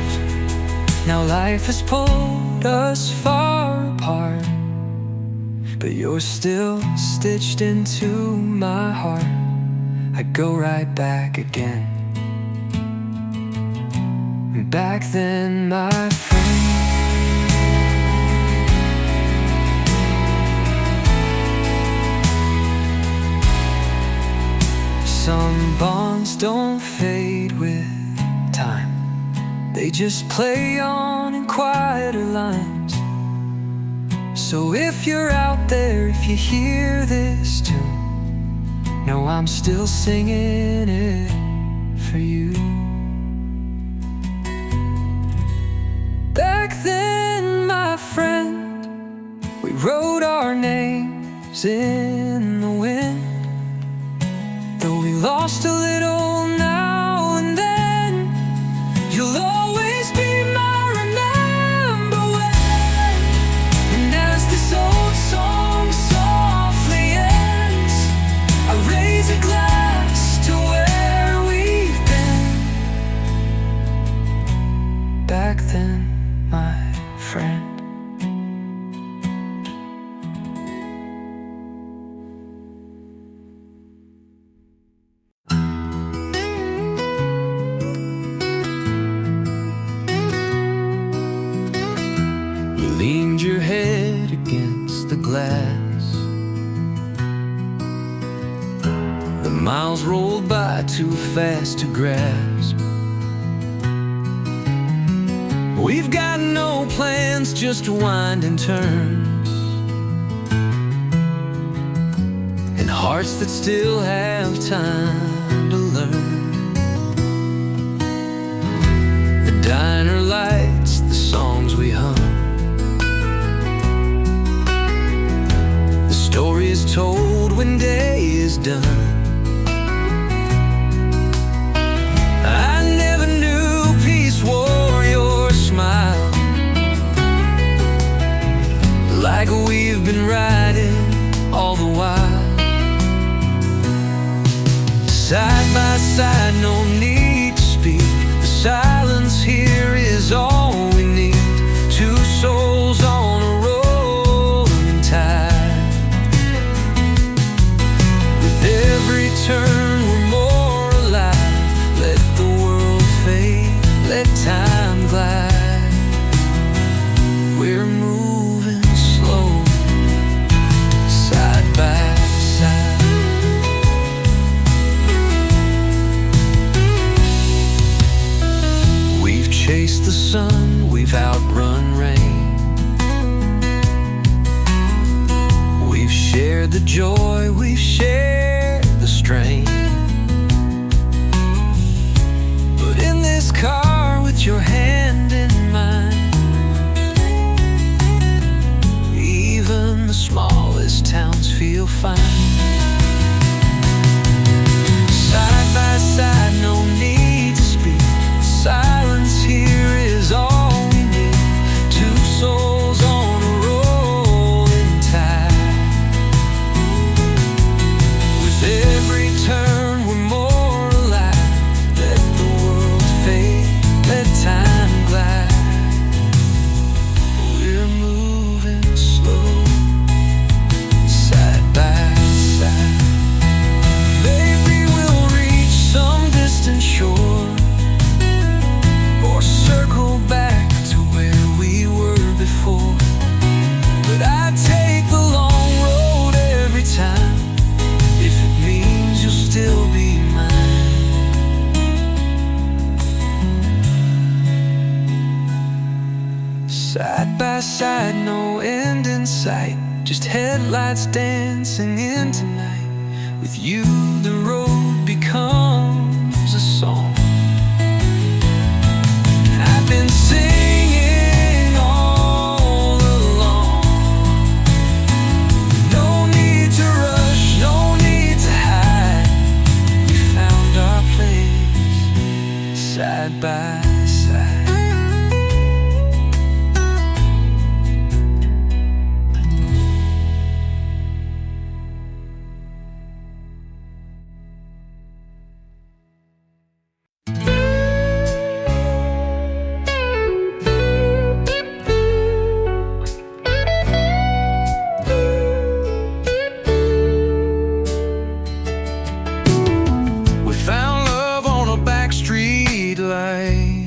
Now life has pulled us far apart, but you're still stitched into my heart. I'd go right back again. Back then, my friend. Some bonds don't fade with time, they just play on in quieter lines. So if you're out there, if you hear this tune, know I'm still singing it for you. in the wind. Though we lost a little now and then, you'll always be my remember when. And as this old song softly ends, I raise a glass to where we've been back then, my friend. Leaned your head against the glass. The miles rolled by too fast to grasp. We've got no plans, just winding turns, and hearts that still have time to learn. The diner lights, the songs we hum, story is told when day is done. I never knew peace wore your smile, like we've been riding all the while. Side by side, no need to speak. The silence here is all we need. Two souls on a rolling tide. Every turn we're more alive. Let the world fade, let time glide. We're moving slow, side by side. We've chased the sun, we've outrun rain. We've shared the joy, we've shared the strain. But in this car with your hand in mine, even the smallest towns feel fine. Side by side, no need to speak. Silence here is all we need. Two souls on a rolling tide. With every turn we're more alive. Let the world fade, let time glide. We're moving slow, side by side. Maybe we'll reach some distant shore, or circle back to where we were before. But I take the long road every time, if it means you'll still be mine. Side by side, no end in sight, just headlights dancing into night. With you the road becomes a song. I've been singing all along. No need to rush, no need to hide. We found our place, side by side. We found love on a back street light.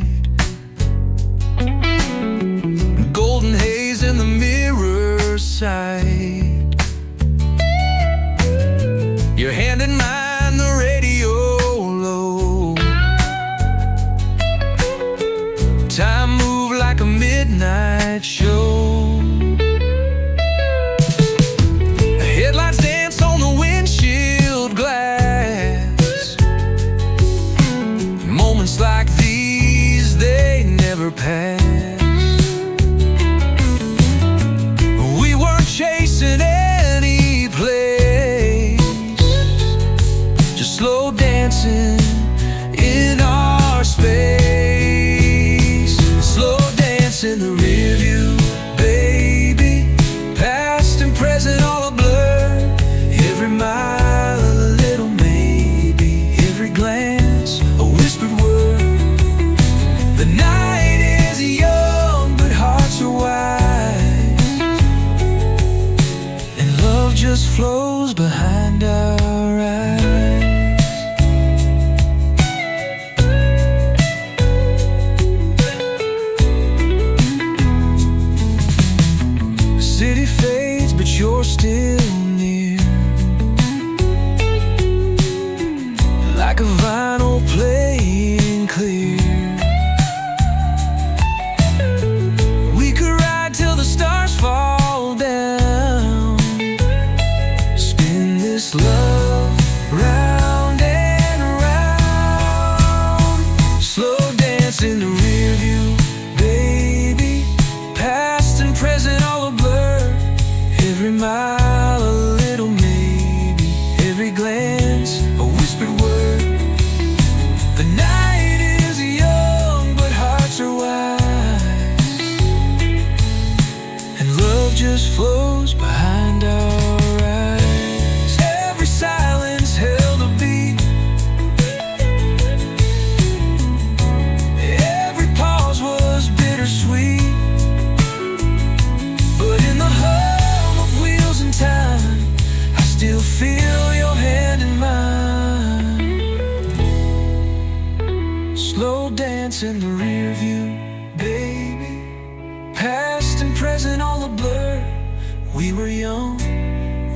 slow dance in the rear view, baby. Past and present all a blur. We were young,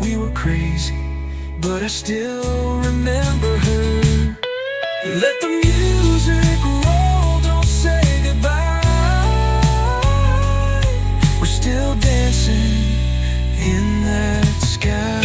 we were crazy, but I still remember her. Let the music roll, don't say goodbye. We're still dancing in that sky.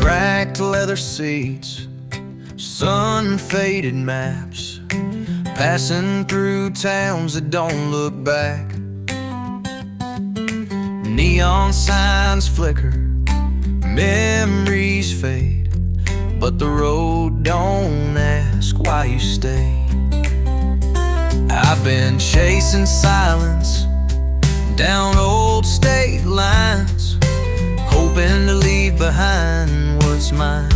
Cracked leather seats, sun-faded maps, passing through towns that don't look back. Neon signs flicker, memories fade, but the road don't ask why you stay. I've been chasing silence down old state lines, hoping to leave behind what's mine.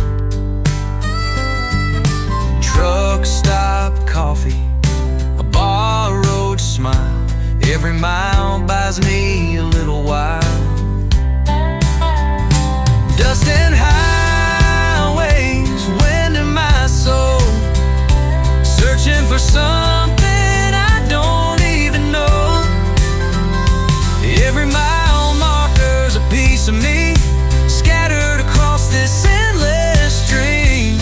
Truck stop coffee, a borrowed smile, every mile buys me a little while. Dust and highways, wind in my soul, searching for something I don't even know. Every mile marker's a piece of me, scattered across this endless stream.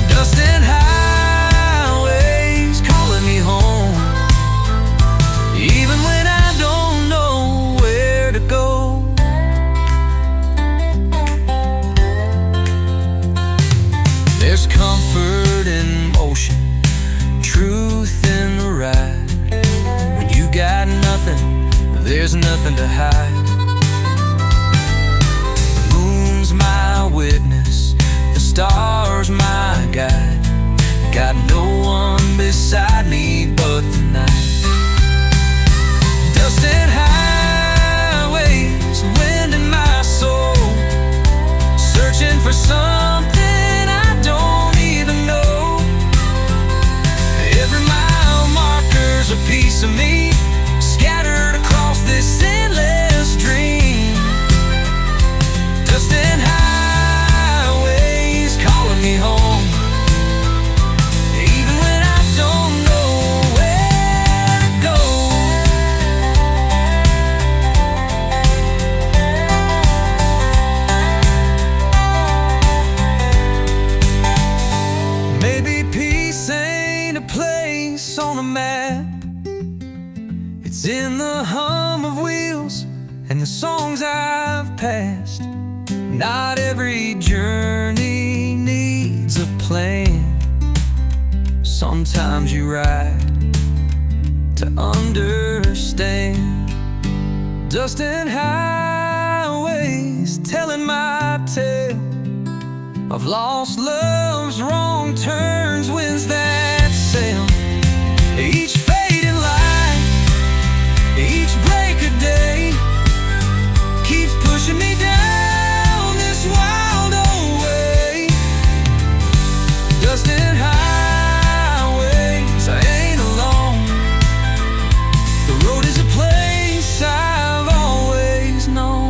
Dust and highways calling me home, even when I don't know where to go. There's comfort in motion, truth in the ride. When you got nothing, there's nothing to hide. My witness, the stars my guide. Got no one beside me but the night. Dust and highways, wind in my soul, searching for something I don't even know. Every mile marker's a piece of me, scattered across this endless dream. Dust and highways calling me home, even when I don't know where to go. Maybe peace ain't a place on a map. It's in the hum of wheels and the songs I've passed. Not every journey needs a plan. Sometimes you ride to understand. Dust and highways telling my tale of lost love's wrong turns, winds that sail. Each fading light, each break of day keeps pushing me down this wild old way. Dust and highways, I ain't alone. The road is a place I've always known.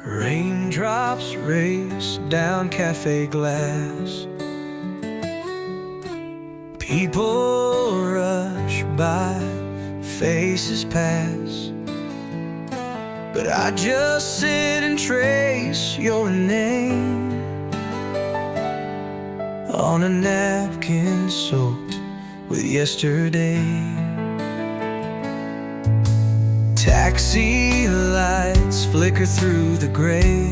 Raindrops race down cafe glass, people rush by, faces pass, but I just sit and trace your name on a napkin soaked with yesterday. Taxi lights flicker through the gray,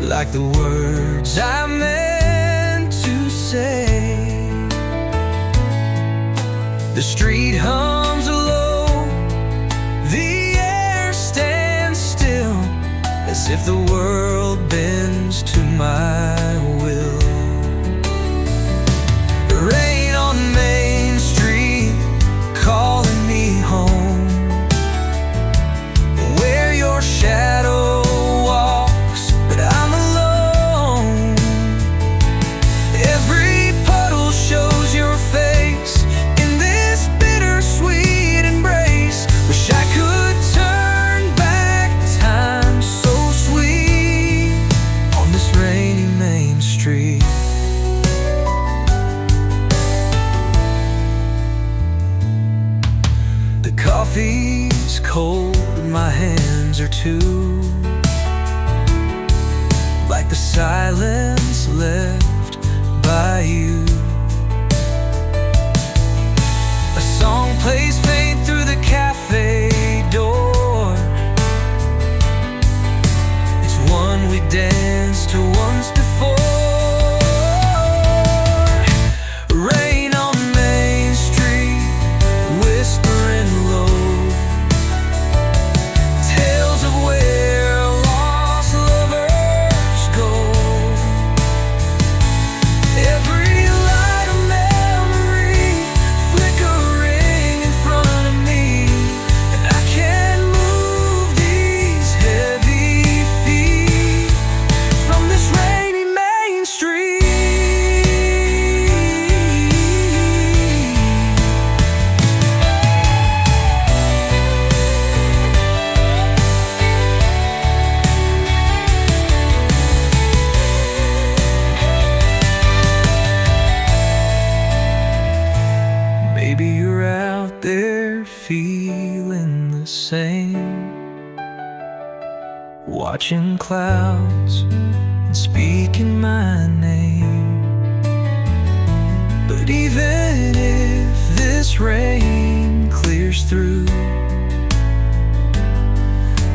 like the words I meant to say. The street hums low, the air stands still, as if the world bends to my will. Rain on Main Street, calling me home, where your shadow walks, but I'm alone. Every puddle shows your face in this bittersweet embrace. Wish I could turn back time so sweet on this rainy Main Street. The coffee's cold, my hands are too, like the silence left by you. A song plays faint through the cafe door. It's one we danced to once before. Rain on Main Street, whispering low, tales of where lost lovers go. Every light a memory, flickering in front of me, and I can't move these heavy feet from this rainy Main Street. Maybe you're out there feeling the same, watching clouds and speaking my name. But even if this rain clears through,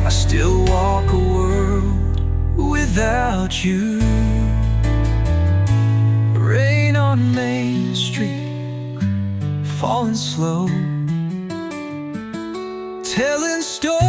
I still walk a world without you. Rain on Main Street, falling slow, telling stories